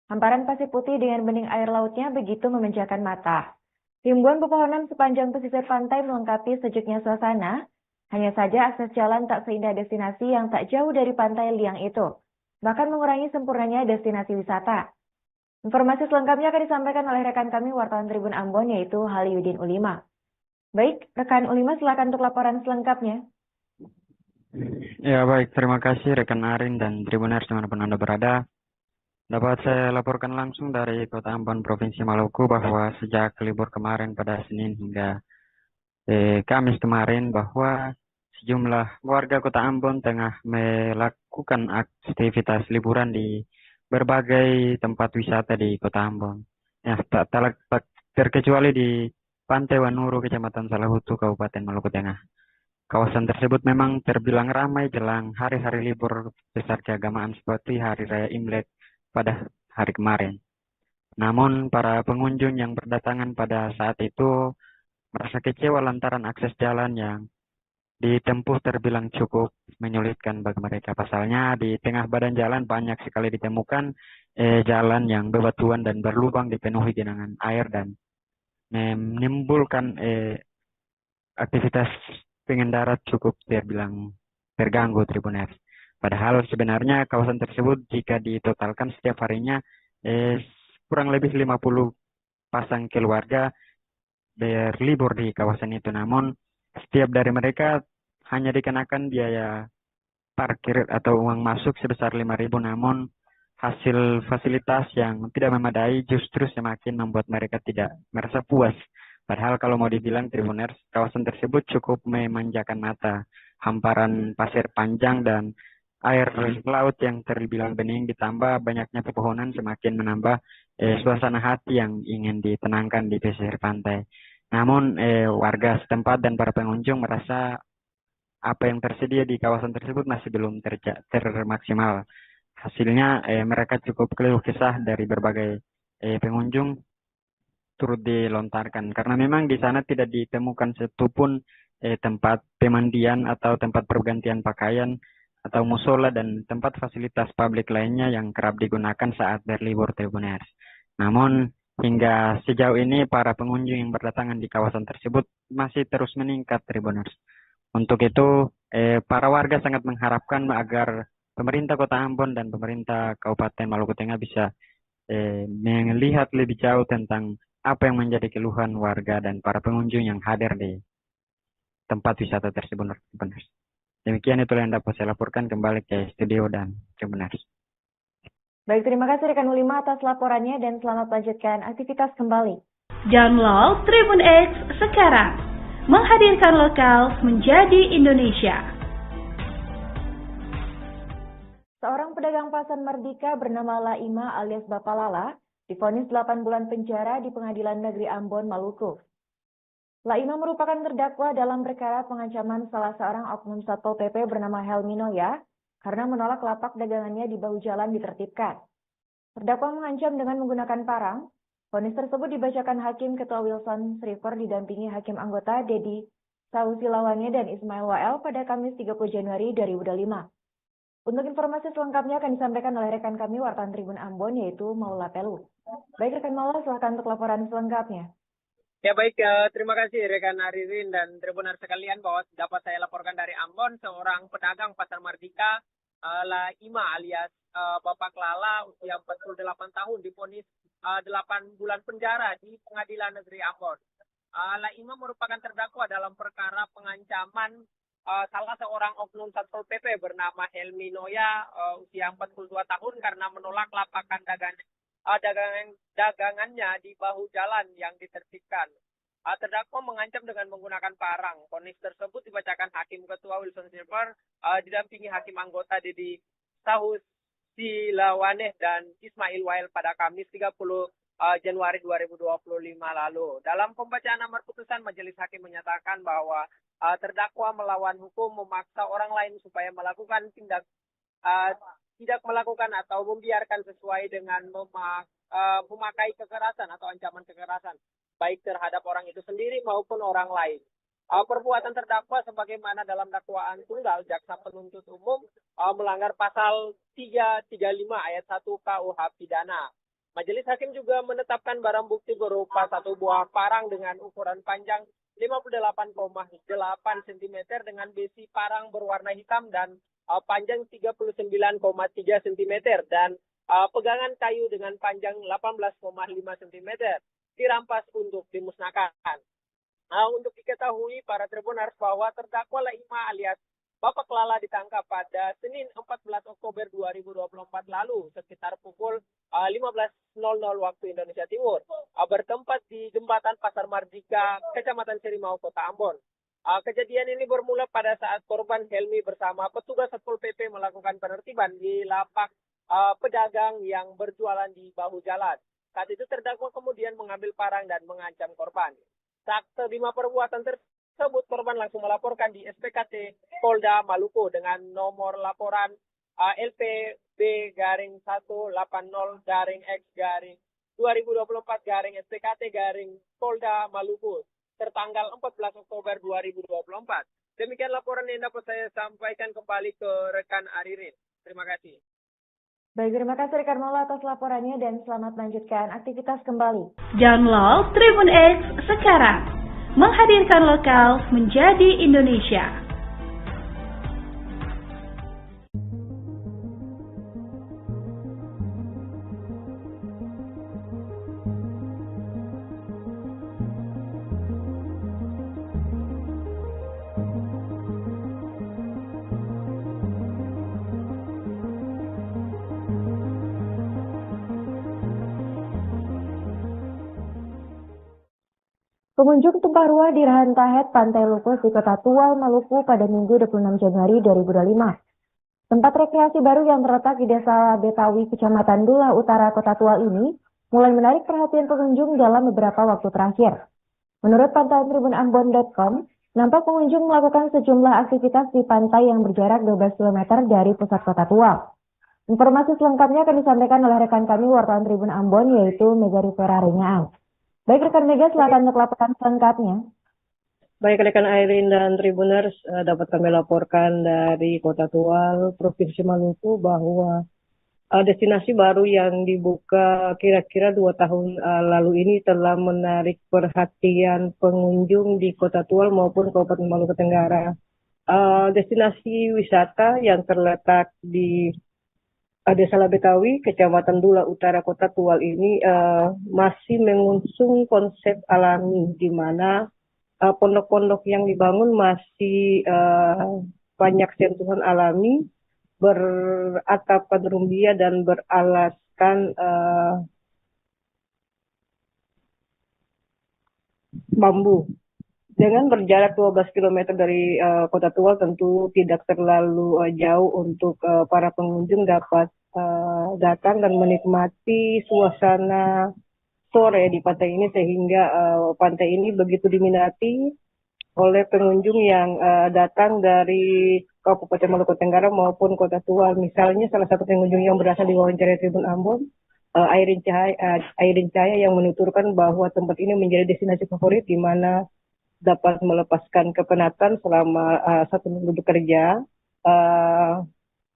Hamparan pasir putih dengan bening air lautnya begitu memanjakan mata. Ribuan pepohonan sepanjang pesisir pantai melengkapi sejuknya suasana. Hanya saja akses jalan tak seindah destinasi yang tak jauh dari pantai liang itu, bahkan mengurangi sempurnanya destinasi wisata. Informasi selengkapnya akan disampaikan oleh rekan kami wartawan Tribun Ambon, yaitu Haliudin Ulima. Baik, rekan Ulima, silakan untuk laporan selengkapnya. Ya baik, terima kasih rekan Arin dan Tribuners dimanapun Anda berada. Dapat saya laporkan langsung dari Kota Ambon, Provinsi Maluku, bahwa sejak libur kemarin pada Senin hingga Kamis kemarin, bahwa sejumlah warga Kota Ambon tengah melakukan aktivitas liburan di berbagai tempat wisata di Kota Ambon. Ya, tak terkecuali di Pantai Wanuru, Kecamatan Salahutu, Kabupaten Maluku Tengah. Kawasan tersebut memang terbilang ramai jelang hari-hari libur besar keagamaan seperti Hari Raya Imlek pada hari kemarin. Namun para pengunjung yang berdatangan pada saat itu merasa kecewa lantaran akses jalan yang ditempuh terbilang cukup menyulitkan bagi mereka. Pasalnya di tengah badan jalan banyak sekali ditemukan jalan yang bebatuan dan berlubang dipenuhi genangan air dan menimbulkan aktivitas pengendara cukup terbilang terganggu, Tribuners. Padahal sebenarnya kawasan tersebut jika ditotalkan setiap harinya kurang lebih 50 pasang keluarga berlibur di kawasan itu. Namun setiap dari mereka hanya dikenakan biaya parkir atau uang masuk sebesar 5.000, namun hasil fasilitas yang tidak memadai justru semakin membuat mereka tidak merasa puas. Padahal kalau mau dibilang, Tribuners, kawasan tersebut cukup memanjakan mata. Hamparan pasir panjang dan air laut yang terbilang bening ditambah banyaknya pepohonan semakin menambah suasana hati yang ingin ditenangkan di pesisir pantai. Namun warga setempat dan para pengunjung merasa apa yang tersedia di kawasan tersebut masih belum termaksimal. Hasilnya mereka cukup keluh kesah dari berbagai pengunjung turut dilontarkan karena memang di sana tidak ditemukan satupun tempat pemandian atau tempat pergantian pakaian atau musola dan tempat fasilitas publik lainnya yang kerap digunakan saat berlibur, Tribuners. Namun hingga sejauh ini para pengunjung yang berdatangan di kawasan tersebut masih terus meningkat, Tribuners. Untuk itu para warga sangat mengharapkan agar pemerintah Kota Ambon dan pemerintah Kabupaten Maluku Tengah bisa melihat lebih jauh tentang apa yang menjadi keluhan warga dan para pengunjung yang hadir di tempat wisata tersebut, Tribuners. Demikian itulah yang dapat saya laporkan kembali ke studio dan Tribuners. Baik, terima kasih rekan Ulima atas laporannya dan selamat lanjutkan aktivitas kembali. Download Tribun X sekarang, menghadirkan lokal menjadi Indonesia. Seorang pedagang pasar Merdeka bernama Laima alias Bapak Lala divonis 8 bulan penjara di Pengadilan Negeri Ambon, Maluku. Laima merupakan terdakwa dalam perkara pengancaman salah seorang oknum Satpol PP bernama Helmi Noya karena menolak lapak dagangannya di bahu jalan ditertibkan. Terdakwa mengancam dengan menggunakan parang. Vonis tersebut dibacakan Hakim Ketua Wilson Sriver didampingi Hakim anggota Dedi Sausilawane dan Ismail Wael pada Kamis 30 Januari 2025. Untuk informasi selengkapnya akan disampaikan oleh rekan kami wartawan Tribun Ambon yaitu Maula Pelu. Baik rekan Maula, silakan untuk laporan selengkapnya. Ya baik, terima kasih rekan Aririn dan Tribuner sekalian bahwa dapat saya laporkan dari Ambon, seorang pedagang pasar Merdeka, Laima alias Bapak Lala, usia 48 tahun, divonis 8 bulan penjara di Pengadilan Negeri Ambon. Laima merupakan terdakwa dalam perkara pengancaman salah seorang oknum Satpol PP bernama Helmi Noya, usia 42 tahun karena menolak lapakan dagangannya di bahu jalan yang ditertibkan. Terdakwa mengancam dengan menggunakan parang. Vonis tersebut dibacakan Hakim Ketua Wilson Silver didampingi Hakim anggota Dedi Sausilawane dan Ismail Wael pada Kamis 30 Januari 2025 lalu. Dalam pembacaan amar putusan, Majelis Hakim menyatakan bahwa terdakwa melawan hukum memaksa orang lain supaya melakukan tidak melakukan atau membiarkan sesuai dengan memakai kekerasan atau ancaman kekerasan, baik terhadap orang itu sendiri maupun orang lain. Perbuatan terdakwa sebagaimana dalam dakwaan tunggal jaksa penuntut umum melanggar pasal 335 ayat 1 KUH pidana. Majelis Hakim juga menetapkan barang bukti berupa satu buah parang dengan ukuran panjang 58,8 cm dengan besi parang berwarna hitam dan panjang 39,3 cm dan pegangan kayu dengan panjang 18,5 cm dirampas untuk dimusnahkan. Untuk diketahui para tribuners bahwa terdakwa Laima alias Bapak Lala ditangkap pada Senin 14 Oktober 2024 lalu sekitar pukul 15.00 waktu Indonesia Timur, bertempat di Jembatan Pasar Merdeka, Kecamatan Serimau, Kota Ambon. Kejadian ini bermula pada saat korban Helmi bersama petugas Satpol PP melakukan penertiban di lapak pedagang yang berjualan di bahu jalan. Saat itu terdakwa kemudian mengambil parang dan mengancam korban. Saat terima perbuatan tersebut, korban langsung melaporkan di SPKT Polda Maluku dengan nomor laporan LPB-180-X-2024-SPKT- Polda Maluku tertanggal 14 Oktober 2024. Demikian laporan yang dapat saya sampaikan kembali ke rekan Aririn. Terima kasih. Baik, terima kasih rekan Maula atas laporannya dan selamat melanjutkan aktivitas kembali. Download Tribun X sekarang, menghadirkan lokal menjadi Indonesia. Pengunjung tumpah ruah di Rahantahet, Pantai Lupus di Kota Tual, Maluku pada Minggu 26 Januari 2025. Tempat rekreasi baru yang terletak di Desa Betawi, Kecamatan Dula Utara, Kota Tual ini mulai menarik perhatian pengunjung dalam beberapa waktu terakhir. Menurut pantauan tribunambon.com, nampak pengunjung melakukan sejumlah aktivitas di pantai yang berjarak 12 km dari pusat Kota Tual. Informasi selengkapnya akan disampaikan oleh rekan kami wartawan Tribun Ambon yaitu Mega Rivera Ringaan. Baik rekan Mega, silakan untuk laporan selengkapnya. Baik rekan Airin dan Tribuners, dapat kami laporkan dari Kota Tual, Provinsi Maluku bahwa destinasi baru yang dibuka kira-kira 2 tahun lalu ini telah menarik perhatian pengunjung di Kota Tual maupun Kabupaten Maluku Tenggara. Destinasi wisata yang terletak di Desa Betawi, Kecamatan Dula Utara, Kota Tual ini masih mengusung konsep alami, di mana pondok-pondok yang dibangun masih banyak sentuhan alami, beratapkan rumbia dan beralaskan bambu. Dengan berjarak 12 km dari Kota Tua tentu tidak terlalu jauh untuk para pengunjung dapat datang dan menikmati suasana sore di pantai ini, sehingga pantai ini begitu diminati oleh pengunjung yang datang dari Kabupaten Maluku Tenggara maupun Kota Tua. Misalnya salah satu pengunjung yang berasal di wawancara Tribun Ambon, Airin Cahaya yang menuturkan bahwa tempat ini menjadi destinasi favorit di mana dapat melepaskan kepenatan selama 1 minggu bekerja,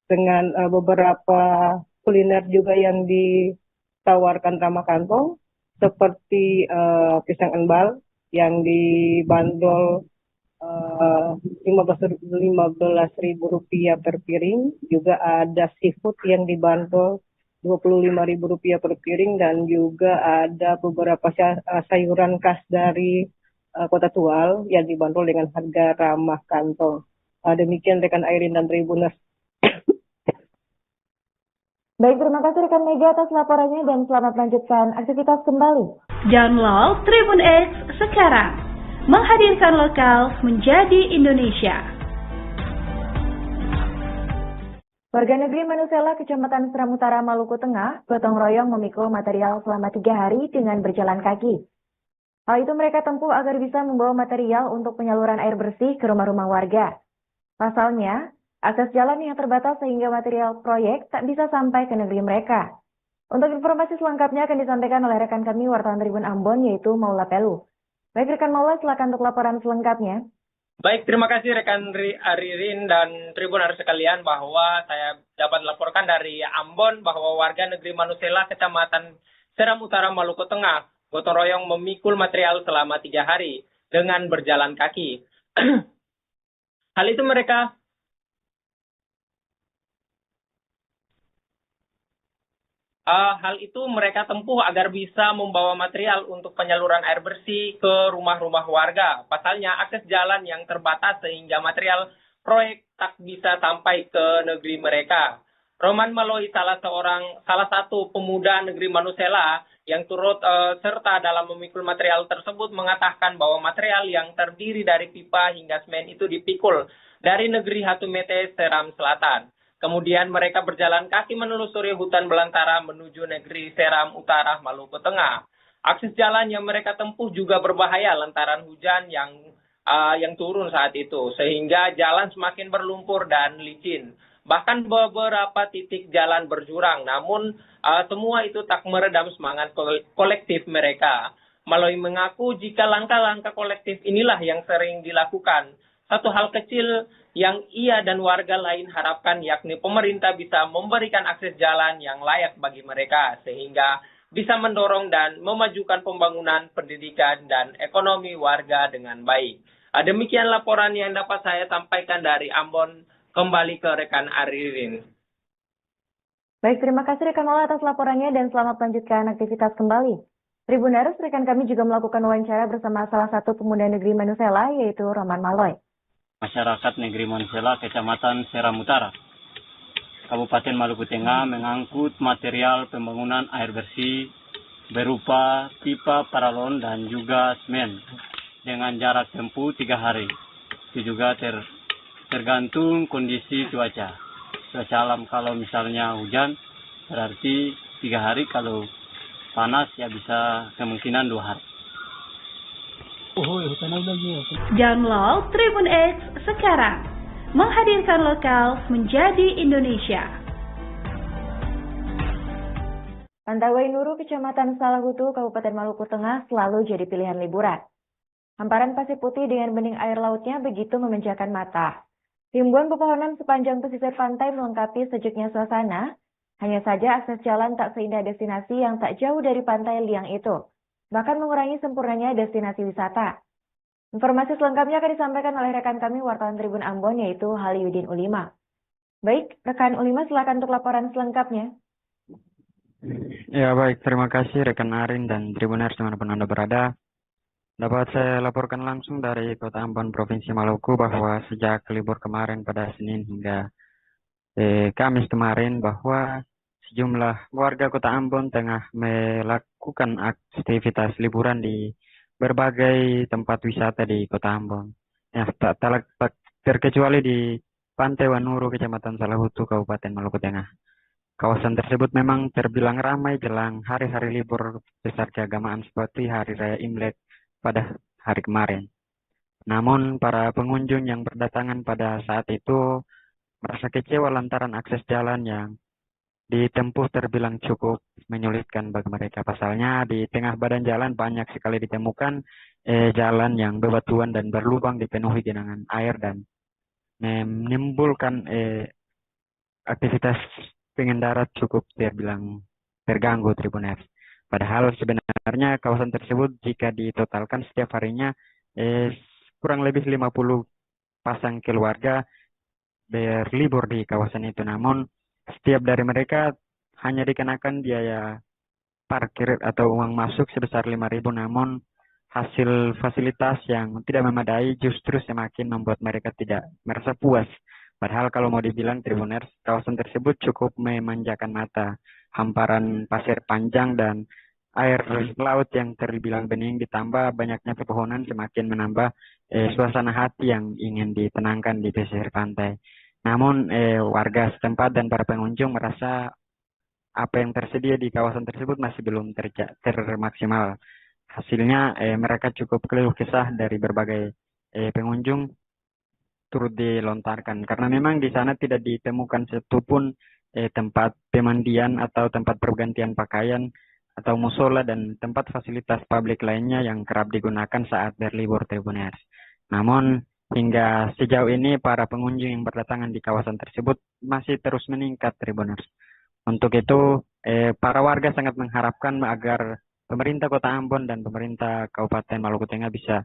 dengan beberapa kuliner juga yang ditawarkan ramah kantong seperti pisang embal yang dibanderol Rp15.000 per piring, juga ada seafood yang dibanderol Rp25.000 per piring, dan juga ada beberapa sayuran khas dari Kota Tual yang dibanderol dengan harga ramah kantong. Demikian rekan Airin dan Tribuners. Baik, terima kasih rekan Mega atas laporannya dan selamat melanjutkan aktivitas kembali. Download Tribun X sekarang. Menghadirkan lokal menjadi Indonesia. Warga negeri Manusela, Kecamatan Seram Utara, Maluku Tengah, gotong royong memikul material selama 3 hari dengan berjalan kaki. Hal itu mereka tempuh agar bisa membawa material untuk penyaluran air bersih ke rumah-rumah warga. Pasalnya, akses jalan yang terbatas sehingga material proyek tak bisa sampai ke negeri mereka. Untuk informasi selengkapnya akan disampaikan oleh rekan kami wartawan Tribun Ambon, yaitu Maula Pelu. Baik rekan Maula, silakan untuk laporan selengkapnya. Baik, terima kasih rekan Aririn dan Tribuners sekalian, bahwa saya dapat laporkan dari Ambon bahwa warga negeri Manusela, Kecamatan Seram Utara, Maluku Tengah, gotong royong memikul material selama 3 hari dengan berjalan kaki. Hal itu mereka tempuh agar bisa membawa material untuk penyaluran air bersih ke rumah-rumah warga. Pasalnya akses jalan yang terbatas sehingga material proyek tak bisa sampai ke negeri mereka. Roman Maloi, salah satu pemuda negeri Manusela yang turut serta dalam memikul material tersebut, mengatakan bahwa material yang terdiri dari pipa hingga semen itu dipikul dari negeri Hatumete, Seram Selatan. Kemudian mereka berjalan kaki menelusuri hutan belantara menuju negeri Seram Utara, Maluku Tengah. Akses jalan yang mereka tempuh juga berbahaya lantaran hujan yang turun saat itu, sehingga jalan semakin berlumpur dan licin. Bahkan beberapa titik jalan berjurang, namun semua itu tak meredam semangat kolektif mereka. Maloi mengaku jika langkah-langkah kolektif inilah yang sering dilakukan. Satu hal kecil yang ia dan warga lain harapkan, yakni pemerintah bisa memberikan akses jalan yang layak bagi mereka, sehingga bisa mendorong dan memajukan pembangunan, pendidikan, dan ekonomi warga dengan baik. Demikian laporan yang dapat saya sampaikan dari Ambon. Kembali ke rekan Aririn. Baik, terima kasih rekan Maula atas laporannya dan selamat melanjutkan aktivitas kembali. Tribuners, rekan kami juga melakukan wawancara bersama salah satu pemuda negeri Manusela, yaitu Roman Maloi. Masyarakat negeri Manusela, Kecamatan Seram Utara, Kabupaten Maluku Tengah mengangkut material pembangunan air bersih berupa pipa paralon dan juga semen dengan jarak tempuh 3 hari. Itu juga tergantung kondisi cuaca alam. Kalau misalnya hujan berarti 3 hari, kalau panas ya bisa kemungkinan 2 hari. Download Tribun X sekarang. Menghadirkan lokal menjadi Indonesia. Pantai Wainuru, Kecamatan Salahutu, Kabupaten Maluku Tengah selalu jadi pilihan liburan. Hamparan pasir putih dengan bening air lautnya begitu memanjakan mata. Ribuan pepohonan sepanjang pesisir pantai melengkapi sejuknya suasana. Hanya saja akses jalan tak seindah destinasi yang tak jauh dari pantai liang itu. Bahkan mengurangi sempurnanya destinasi wisata. Informasi selengkapnya akan disampaikan oleh rekan kami wartawan Tribun Ambon, yaitu Haliudin Ulima. Baik, rekan Ulima, silakan untuk laporan selengkapnya. Ya baik, terima kasih rekan Arin dan Tribuners dimanapun Anda berada. Dapat saya laporkan langsung dari Kota Ambon, Provinsi Maluku bahwa sejak libur kemarin pada Senin hingga Kamis kemarin bahwa sejumlah warga Kota Ambon tengah melakukan aktivitas liburan di berbagai tempat wisata di Kota Ambon. Ya, tak terkecuali di Pantai Wanuru, Kecamatan Salahutu, Kabupaten Maluku Tengah. Kawasan tersebut memang terbilang ramai jelang hari-hari libur besar keagamaan seperti Hari Raya Imlek pada hari kemarin. Namun, para pengunjung yang berdatangan pada saat itu merasa kecewa lantaran akses jalan yang ditempuh terbilang cukup menyulitkan bagi mereka. Pasalnya, di tengah badan jalan banyak sekali ditemukan jalan yang bebatuan dan berlubang dipenuhi genangan air dan menimbulkan aktivitas pengendara cukup terbilang terganggu, Tribuners. Padahal sebenarnya kawasan tersebut jika ditotalkan setiap harinya kurang lebih 50 pasang keluarga berlibur di kawasan itu. Namun setiap dari mereka hanya dikenakan biaya parkir atau uang masuk sebesar 5.000. Namun hasil fasilitas yang tidak memadai justru semakin membuat mereka tidak merasa puas. Padahal kalau mau dibilang, Tribuners, kawasan tersebut cukup memanjakan mata. Hamparan pasir panjang dan air laut yang terbilang bening ditambah banyaknya pepohonan semakin menambah suasana hati yang ingin ditenangkan di pesisir pantai. Namun warga setempat dan para pengunjung merasa apa yang tersedia di kawasan tersebut masih belum termaksimal. Hasilnya mereka cukup keluh kesah dari berbagai pengunjung turut dilontarkan karena memang di sana tidak ditemukan satupun tempat pemandian atau tempat pergantian pakaian atau musola dan tempat fasilitas publik lainnya yang kerap digunakan saat berlibur, Tribuners. Namun hingga sejauh ini para pengunjung yang berdatangan di kawasan tersebut masih terus meningkat, Tribuners. Untuk itu para warga sangat mengharapkan agar pemerintah Kota Ambon dan pemerintah Kabupaten Maluku Tengah bisa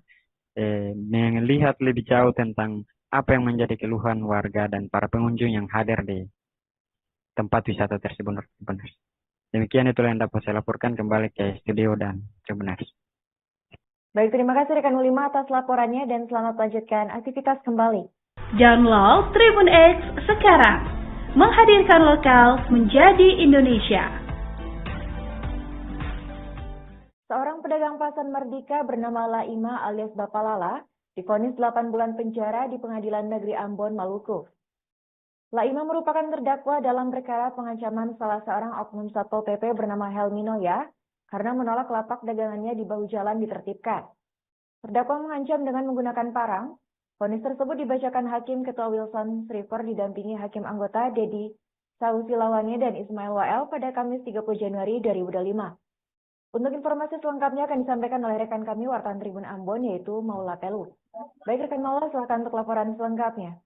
melihat lebih jauh tentang apa yang menjadi keluhan warga dan para pengunjung yang hadir di tempat wisata tersebut. Demikian itulah yang dapat saya laporkan, kembali ke studio dan Tribuners. Baik, terima kasih rekan Ulima atas laporannya dan selamat lanjutkan aktivitas kembali. Download Tribun X sekarang, menghadirkan lokal menjadi Indonesia. Seorang pedagang pasar Merdeka bernama Laima alias Bapak Lala divonis 8 bulan penjara di Pengadilan Negeri Ambon, Maluku. Laima merupakan terdakwa dalam perkara pengancaman salah seorang oknum Satpol PP bernama Helmi Noya karena menolak lapak dagangannya di bahu jalan ditertibkan. Terdakwa mengancam dengan menggunakan parang. Vonis tersebut dibacakan Hakim Ketua Wilson Sriver didampingi Hakim anggota Dedi Sausilawane dan Ismail Wael pada Kamis 30 Januari 2025. Untuk informasi selengkapnya akan disampaikan oleh rekan kami wartawan Tribun Ambon yaitu Maula Pelu. Baik rekan Maula, silakan untuk laporan selengkapnya.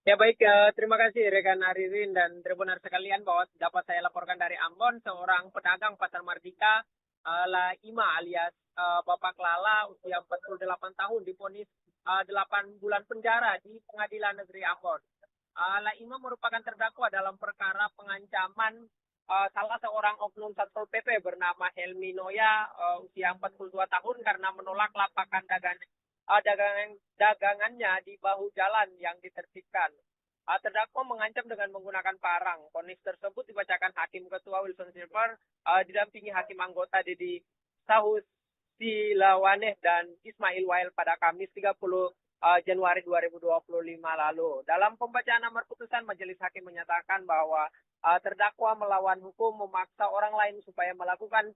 Ya baik, terima kasih rekan Aririn dan Tribuner sekalian bahwa dapat saya laporkan dari Ambon, seorang pedagang pasar Merdeka Laima alias Bapak Lala usia 48 tahun divonis 8 bulan penjara di Pengadilan Negeri Ambon. Laima merupakan terdakwa dalam perkara pengancaman salah seorang oknum Satpol PP bernama Helmi Noya usia 42 tahun karena menolak lapakan dagangannya di bahu jalan yang ditertibkan. Terdakwa mengancam dengan menggunakan parang. Vonis tersebut dibacakan Hakim Ketua Wilson Silver didampingi Hakim anggota Dedi Sausilawane dan Ismail Wael pada Kamis 30 Januari 2025 lalu. Dalam pembacaan amar putusan, majelis hakim menyatakan bahwa terdakwa melawan hukum memaksa orang lain supaya melakukan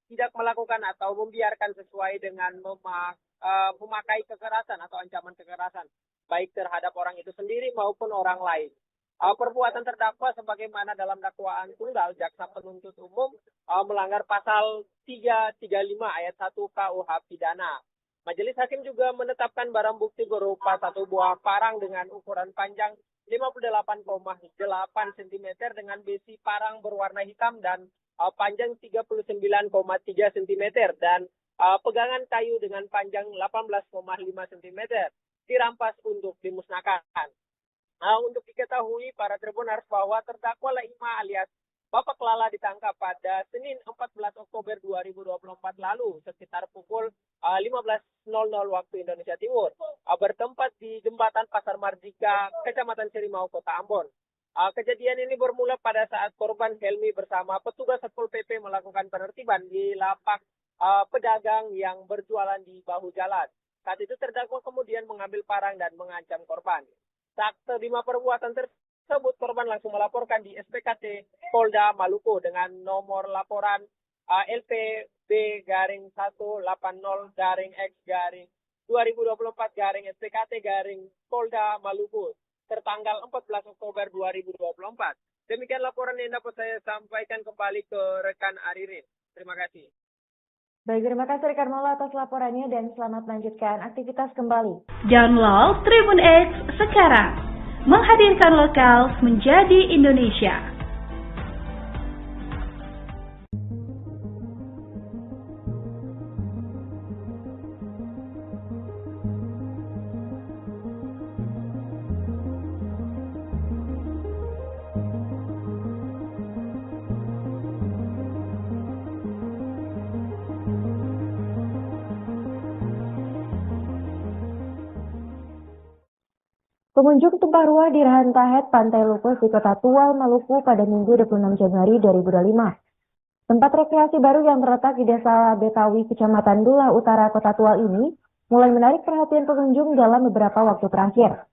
tidak melakukan atau membiarkan sesuai dengan memakai kekerasan atau ancaman kekerasan baik terhadap orang itu sendiri maupun orang lain. Perbuatan terdakwa sebagaimana dalam dakwaan tunggal jaksa penuntut umum melanggar pasal 335 ayat 1 KUH pidana. Majelis hakim juga menetapkan barang bukti berupa satu buah parang dengan ukuran panjang 58,8 cm dengan besi parang berwarna hitam dan panjang 39,3 cm dan pegangan kayu dengan panjang 18,5 cm dirampas untuk dimusnahkan. Untuk diketahui para tribuners bahwa terdakwa Laima alias Bapak Lala ditangkap pada Senin 14 Oktober 2024 lalu sekitar pukul 15.00 waktu Indonesia Timur, bertempat di jembatan Pasar Mardika, Kecamatan Serimau, Kota Ambon. Kejadian ini bermula pada saat korban Helmi bersama petugas Satpol PP melakukan penertiban di lapak pedagang yang berjualan di bahu jalan. Saat itu terdakwa kemudian mengambil parang dan mengancam korban. Saat terima perbuatan tersebut, korban langsung melaporkan di SPKT Polda Maluku dengan nomor laporan LPB-180-X-2024-SPKT- tertanggal 14 Oktober 2024. Demikian laporan yang dapat saya sampaikan kembali ke rekan Aririn. Terima kasih. Baik, terima kasih rekan Mola atas laporannya dan selamat melanjutkan aktivitas kembali. Download Tribun X sekarang. Menghadirkan lokal menjadi Indonesia. Pengunjung tumpah ruah di Rahantahet, Pantai Lupus di Kota Tual, Maluku pada Minggu 26 Januari 2025. Tempat rekreasi baru yang terletak di Desa Betawi, Kecamatan Dula Utara, Kota Tual ini mulai menarik perhatian pengunjung dalam beberapa waktu terakhir.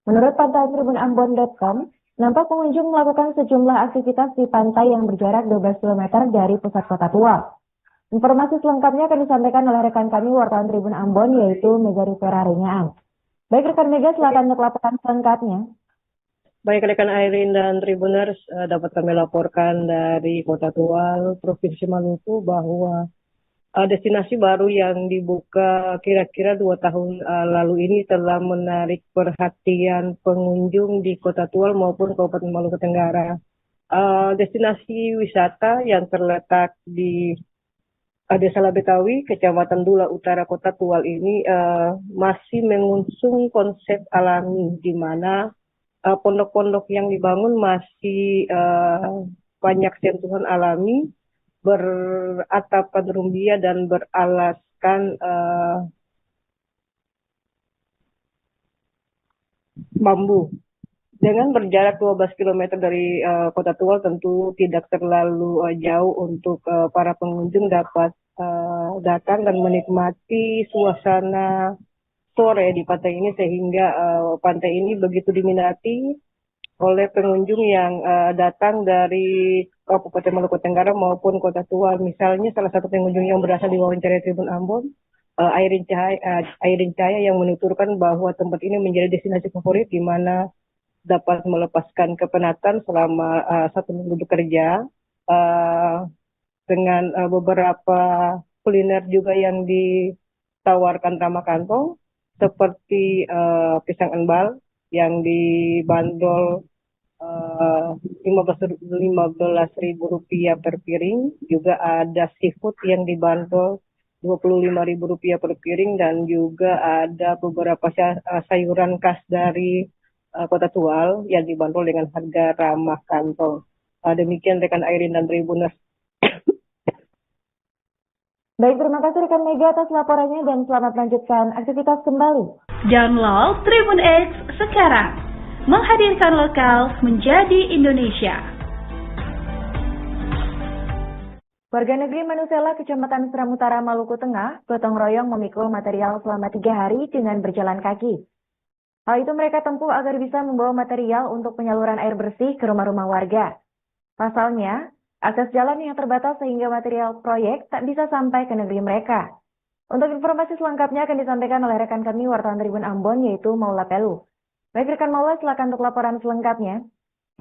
Menurut pantauan tribunambon.com, nampak pengunjung melakukan sejumlah aktivitas di pantai yang berjarak 12 km dari pusat Kota Tual. Informasi selengkapnya akan disampaikan oleh rekan kami wartawan Tribun Ambon, yaitu Mega Rivera Renyaan. Baik rekan Mega, silakan untuk laporan selengkapnya. Baik rekan Airin dan Tribuners, dapat kami laporkan dari Kota Tual, Provinsi Maluku bahwa destinasi baru yang dibuka kira-kira 2 tahun lalu ini telah menarik perhatian pengunjung di Kota Tual maupun Kabupaten Maluku Tenggara. Destinasi wisata yang terletak di Desa Betawi, Kecamatan Dula Utara, Kota Tual ini masih mengusung konsep alami, di mana pondok-pondok yang dibangun masih banyak sentuhan alami, beratapkan rumbia dan beralaskan bambu. Dengan berjarak 12 km dari Kota Tual, tentu tidak terlalu jauh untuk para pengunjung dapat datang dan menikmati suasana sore di pantai ini, sehingga pantai ini begitu diminati oleh pengunjung yang datang dari Kabupaten Maluku Tenggara maupun Kota Tual. Misalnya salah satu pengunjung yang berasal di wawancara Tribun Ambon, Airin Cahaya yang menuturkan bahwa tempat ini menjadi destinasi favorit di mana dapat melepaskan kepenatan selama 1 minggu bekerja, dengan beberapa kuliner juga yang ditawarkan ramah kantong, seperti pisang embal yang dibanderol Rp15.000 per piring, juga ada seafood yang dibanderol Rp25.000 per piring, dan juga ada beberapa sayuran khas dari Kota Tual yang dibanderol dengan harga ramah kantong. Demikian rekan Airin dan Tribuners. Baik, terima kasih rekan Mega atas laporannya dan selamat melanjutkan aktivitas kembali. Download Tribun X sekarang. Menghadirkan lokal menjadi Indonesia. Warga negeri Manusela, Kecamatan Seram Utara, Maluku Tengah, gotong royong memikul material selama 3 hari dengan berjalan kaki. Hal itu mereka tempuh agar bisa membawa material untuk penyaluran air bersih ke rumah-rumah warga. Pasalnya, akses jalan yang terbatas sehingga material proyek tak bisa sampai ke negeri mereka. Untuk informasi selengkapnya akan disampaikan oleh rekan kami wartawan Tribun Ambon, yaitu Maula Pelu. Baik rekan Maula, silakan untuk laporan selengkapnya.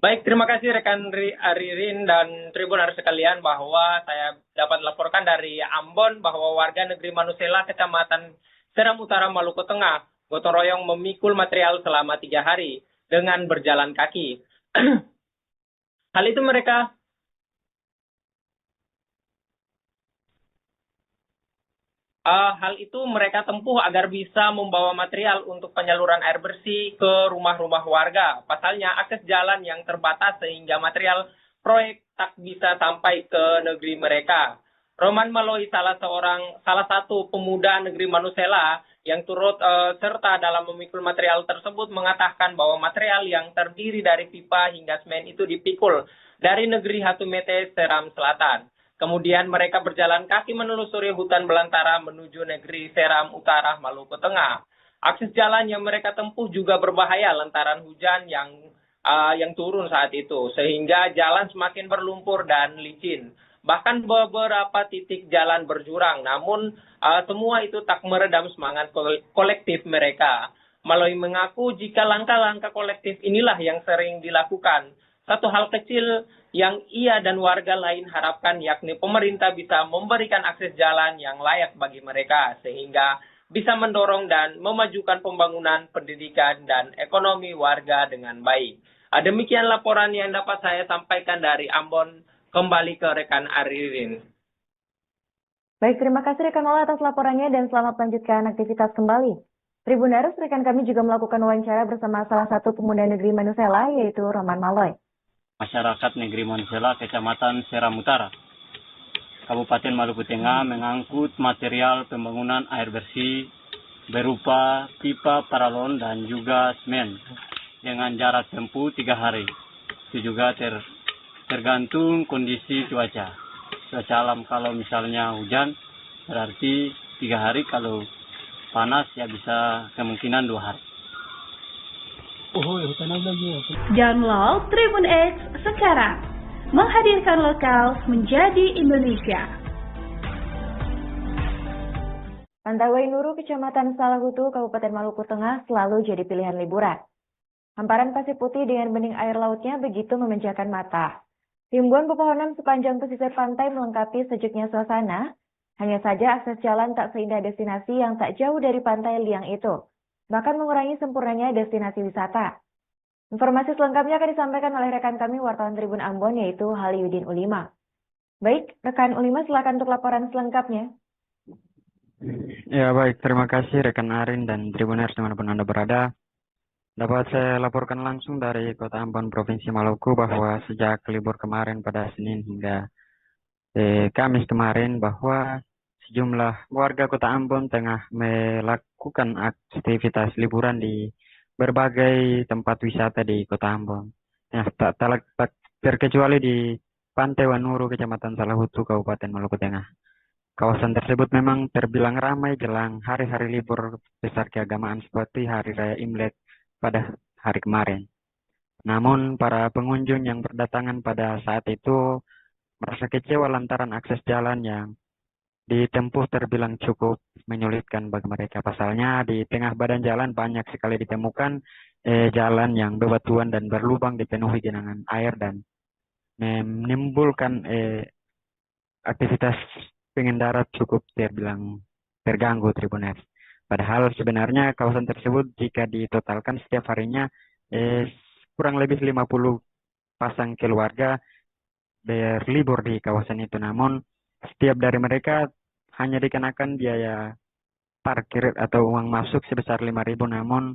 Baik, terima kasih rekan Aririn dan Tribuners sekalian, bahwa saya dapat laporkan dari Ambon bahwa warga negeri Manusela, Kecamatan Seram Utara, Maluku Tengah, gotong royong memikul material selama 3 hari dengan berjalan kaki. Hal itu mereka tempuh agar bisa membawa material untuk penyaluran air bersih ke rumah-rumah warga. Pasalnya akses jalan yang terbatas sehingga material proyek tak bisa sampai ke negeri mereka. Roman Maloi, salah satu pemuda negeri Manusela yang turut serta dalam memikul material tersebut, mengatakan bahwa material yang terdiri dari pipa hingga semen itu dipikul dari negeri Hatumete, Seram Selatan. Kemudian mereka berjalan kaki menelusuri hutan belantara menuju negeri Seram Utara, Maluku Tengah. Akses jalan yang mereka tempuh juga berbahaya lantaran hujan yang turun saat itu, sehingga jalan semakin berlumpur dan licin. Bahkan beberapa titik jalan berjurang, namun semua itu tak meredam semangat kolektif mereka. Maloi mengaku jika langkah-langkah kolektif inilah yang sering dilakukan. Satu hal kecil yang ia dan warga lain harapkan yakni pemerintah bisa memberikan akses jalan yang layak bagi mereka sehingga bisa mendorong dan memajukan pembangunan, pendidikan, dan ekonomi warga dengan baik. Demikian laporan yang dapat saya sampaikan dari Ambon. Kembali ke rekan Aririn. Baik, terima kasih rekan Ola atas laporannya dan selamat melanjutkan aktivitas kembali. Tribuners, rekan kami juga melakukan wawancara bersama salah satu pemuda negeri Manusela, yaitu Roman Maloi. Masyarakat negeri Manusela, Kecamatan Seram Utara, Kabupaten Maluku Tengah mengangkut material pembangunan air bersih berupa pipa paralon dan juga semen dengan jarak tempuh 3 hari. Itu juga tergantung kondisi cuaca. Cuaca alam kalau misalnya hujan berarti 3 hari, kalau panas ya bisa kemungkinan 2 hari. Download Tribun X sekarang, menghadirkan lokal menjadi Indonesia. Pantai Wainuru, Kecamatan Salahutu, Kabupaten Maluku Tengah selalu jadi pilihan liburan. Hamparan pasir putih dengan bening air lautnya begitu memanjakan mata. Ribuan pepohonan sepanjang pesisir pantai melengkapi sejuknya suasana. Hanya saja akses jalan tak seindah destinasi yang tak jauh dari pantai liang itu. Bahkan mengurangi sempurnanya destinasi wisata. Informasi selengkapnya akan disampaikan oleh rekan kami wartawan Tribun Ambon, yaitu Haliudin Ulima. Baik, rekan Ulima, silakan untuk laporan selengkapnya. Ya baik, terima kasih rekan Arin dan Tribuners dimanapun Anda berada. Dapat saya laporkan langsung dari Kota Ambon, Provinsi Maluku bahwa sejak libur kemarin pada Senin hingga Kamis kemarin bahwa sejumlah warga Kota Ambon tengah melakukan aktivitas liburan di berbagai tempat wisata di Kota Ambon. Ya, tak terkecuali di Pantai Wanuru, Kecamatan Salahutu, Kabupaten Maluku Tengah. Kawasan tersebut memang terbilang ramai jelang hari-hari libur besar keagamaan seperti Hari Raya Imlek pada hari kemarin. Namun para pengunjung yang berdatangan pada saat itu merasa kecewa lantaran akses jalan yang ditempuh terbilang cukup menyulitkan bagi mereka. Pasalnya di tengah badan jalan banyak sekali ditemukan jalan yang bebatuan dan berlubang dipenuhi genangan air dan menimbulkan aktivitas pengendara cukup terbilang terganggu, Tribuners. Padahal sebenarnya kawasan tersebut jika ditotalkan setiap harinya kurang lebih 50 pasang keluarga berlibur di kawasan itu. Namun setiap dari mereka hanya dikenakan biaya parkir atau uang masuk sebesar 5.000, namun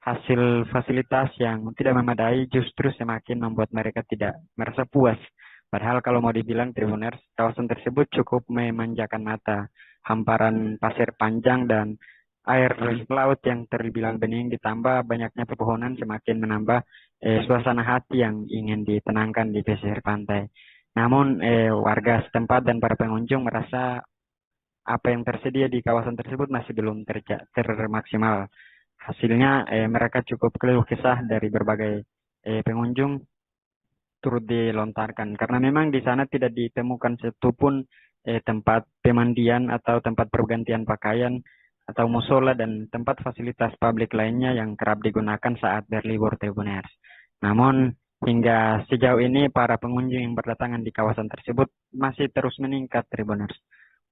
hasil fasilitas yang tidak memadai justru semakin membuat mereka tidak merasa puas. Padahal kalau mau dibilang, Tribuners, kawasan tersebut cukup memanjakan mata. Hamparan pasir panjang dan air laut yang terbilang bening ditambah banyaknya pepohonan semakin menambah suasana hati yang ingin ditenangkan di pesisir pantai. Namun warga setempat dan para pengunjung merasa apa yang tersedia di kawasan tersebut masih belum termaksimal. Hasilnya mereka cukup keluh kesah dari berbagai pengunjung turut dilontarkan karena memang di sana tidak ditemukan satupun tempat pemandian atau tempat pergantian pakaian atau musola dan tempat fasilitas publik lainnya yang kerap digunakan saat berlibur, Tribuners. Namun hingga sejauh ini para pengunjung yang berdatangan di kawasan tersebut masih terus meningkat, Tribuners.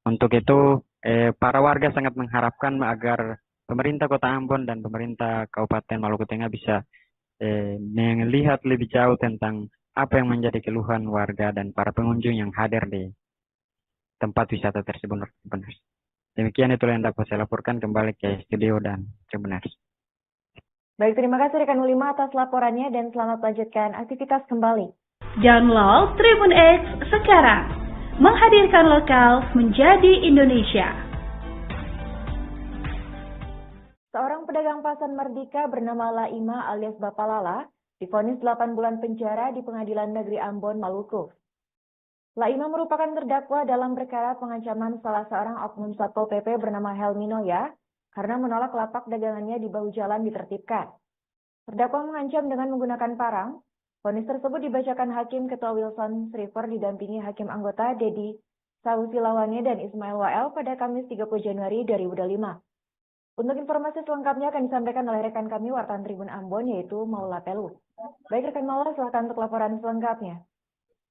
Untuk itu para warga sangat mengharapkan agar pemerintah Kota Ambon dan pemerintah Kabupaten Maluku Tengah bisa melihat lebih jauh tentang apa yang menjadi keluhan warga dan para pengunjung yang hadir di tempat wisata tersebut, Tribuners. Demikian itulah yang dapat saya laporkan, kembali ke studio dan Tribuners. Baik, terima kasih rekan Ulima atas laporannya dan selamat melanjutkan aktivitas kembali. Download Tribun X sekarang, menghadirkan lokal menjadi Indonesia. Seorang pedagang pasar Merdeka bernama Laima alias Bapak Lala divonis 8 bulan penjara di Pengadilan Negeri Ambon, Maluku. Laima merupakan terdakwa dalam perkara pengancaman salah seorang oknum Satpol PP bernama Helmi Noya karena menolak lapak dagangannya di bahu jalan ditertibkan. Terdakwa mengancam dengan menggunakan parang. Vonis tersebut dibacakan Hakim Ketua Wilson Sriver didampingi Hakim anggota Dedi Sausilawane dan Ismail WL pada Kamis 30 Januari 2025. Untuk informasi selengkapnya akan disampaikan oleh rekan kami wartawan Tribun Ambon yaitu Maula Pelu. Baik rekan Maula, silakan untuk laporan selengkapnya.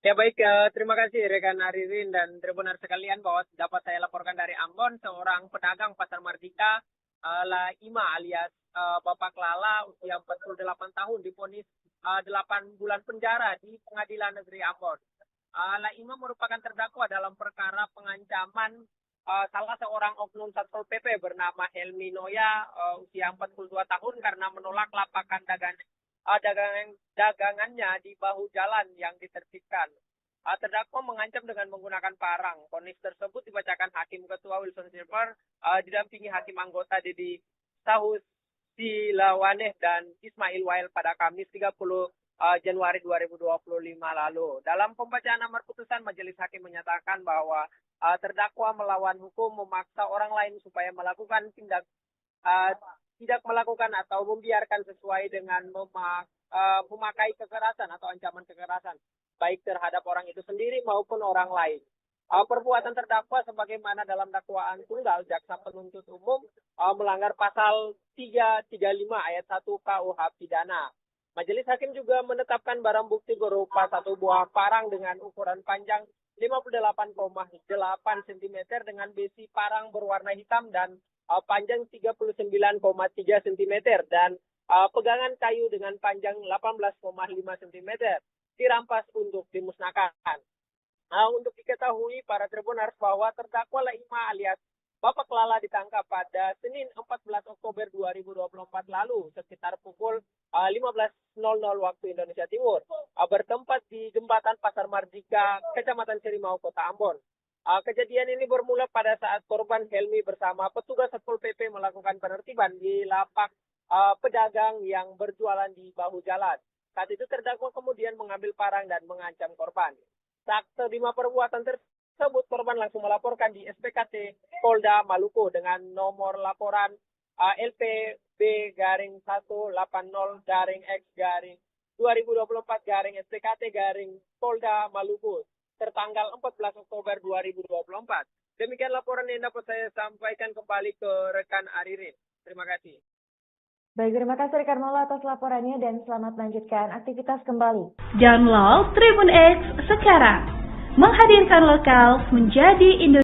Ya baik, terima kasih rekan Aririn dan Tribuner sekalian bahwa dapat saya laporkan dari Ambon, seorang pedagang pasar Merdeka, Laima alias Bapak Lala, usia 48 tahun, divonis 8 bulan penjara di Pengadilan Negeri Ambon. Laima merupakan terdakwa dalam perkara pengancaman salah seorang oknum Satpol PP bernama Helmi Noya, usia 42 tahun karena menolak lapakan dagangannya di bahu jalan yang ditertibkan. Terdakwa mengancam dengan menggunakan parang. Vonis tersebut dibacakan Hakim Ketua Wilson Sriver didampingi Hakim anggota Dedi Sausilawane dan Ismail Wail pada Kamis 30 Januari 2025 lalu. Dalam pembacaan amar putusan, Majelis Hakim menyatakan bahwa terdakwa melawan hukum, memaksa orang lain supaya melakukan tidak melakukan atau membiarkan sesuai dengan memakai kekerasan atau ancaman kekerasan, baik terhadap orang itu sendiri maupun orang lain. Perbuatan terdakwa sebagaimana dalam dakwaan tunggal jaksa penuntut umum melanggar pasal 335 ayat 1 KUH pidana. Majelis Hakim juga menetapkan barang bukti berupa satu buah parang dengan ukuran panjang 58,8 cm dengan besi parang berwarna hitam dan panjang 39,3 cm dan pegangan kayu dengan panjang 18,5 cm dirampas untuk dimusnahkan. Untuk diketahui para tribuners bahwa terdakwa Laima alias Bapak Lala ditangkap pada Senin 14 Oktober 2024 lalu sekitar pukul 15.00 waktu Indonesia Timur, bertempat di jembatan Pasar Merdeka, Kecamatan Serimau, Kota Ambon. Kejadian ini bermula pada saat korban Helmi bersama petugas Satpol PP melakukan penertiban di lapak pedagang yang berjualan di bahu jalan. Saat itu terdakwa kemudian mengambil parang dan mengancam korban. Saat terima perbuatan tersebut, korban langsung melaporkan di SPKT Polda Maluku dengan nomor laporan LPB-180-X-2024-SPKT- Polda tertanggal 14 Oktober 2024. Demikian laporan yang dapat saya sampaikan kembali ke rekan Aririn. Terima kasih. Baik, terima kasih rekan Maula atas laporannya dan selamat melanjutkan aktivitas kembali. Download Tribun X sekarang, menghadirkan lokal menjadi Indonesia.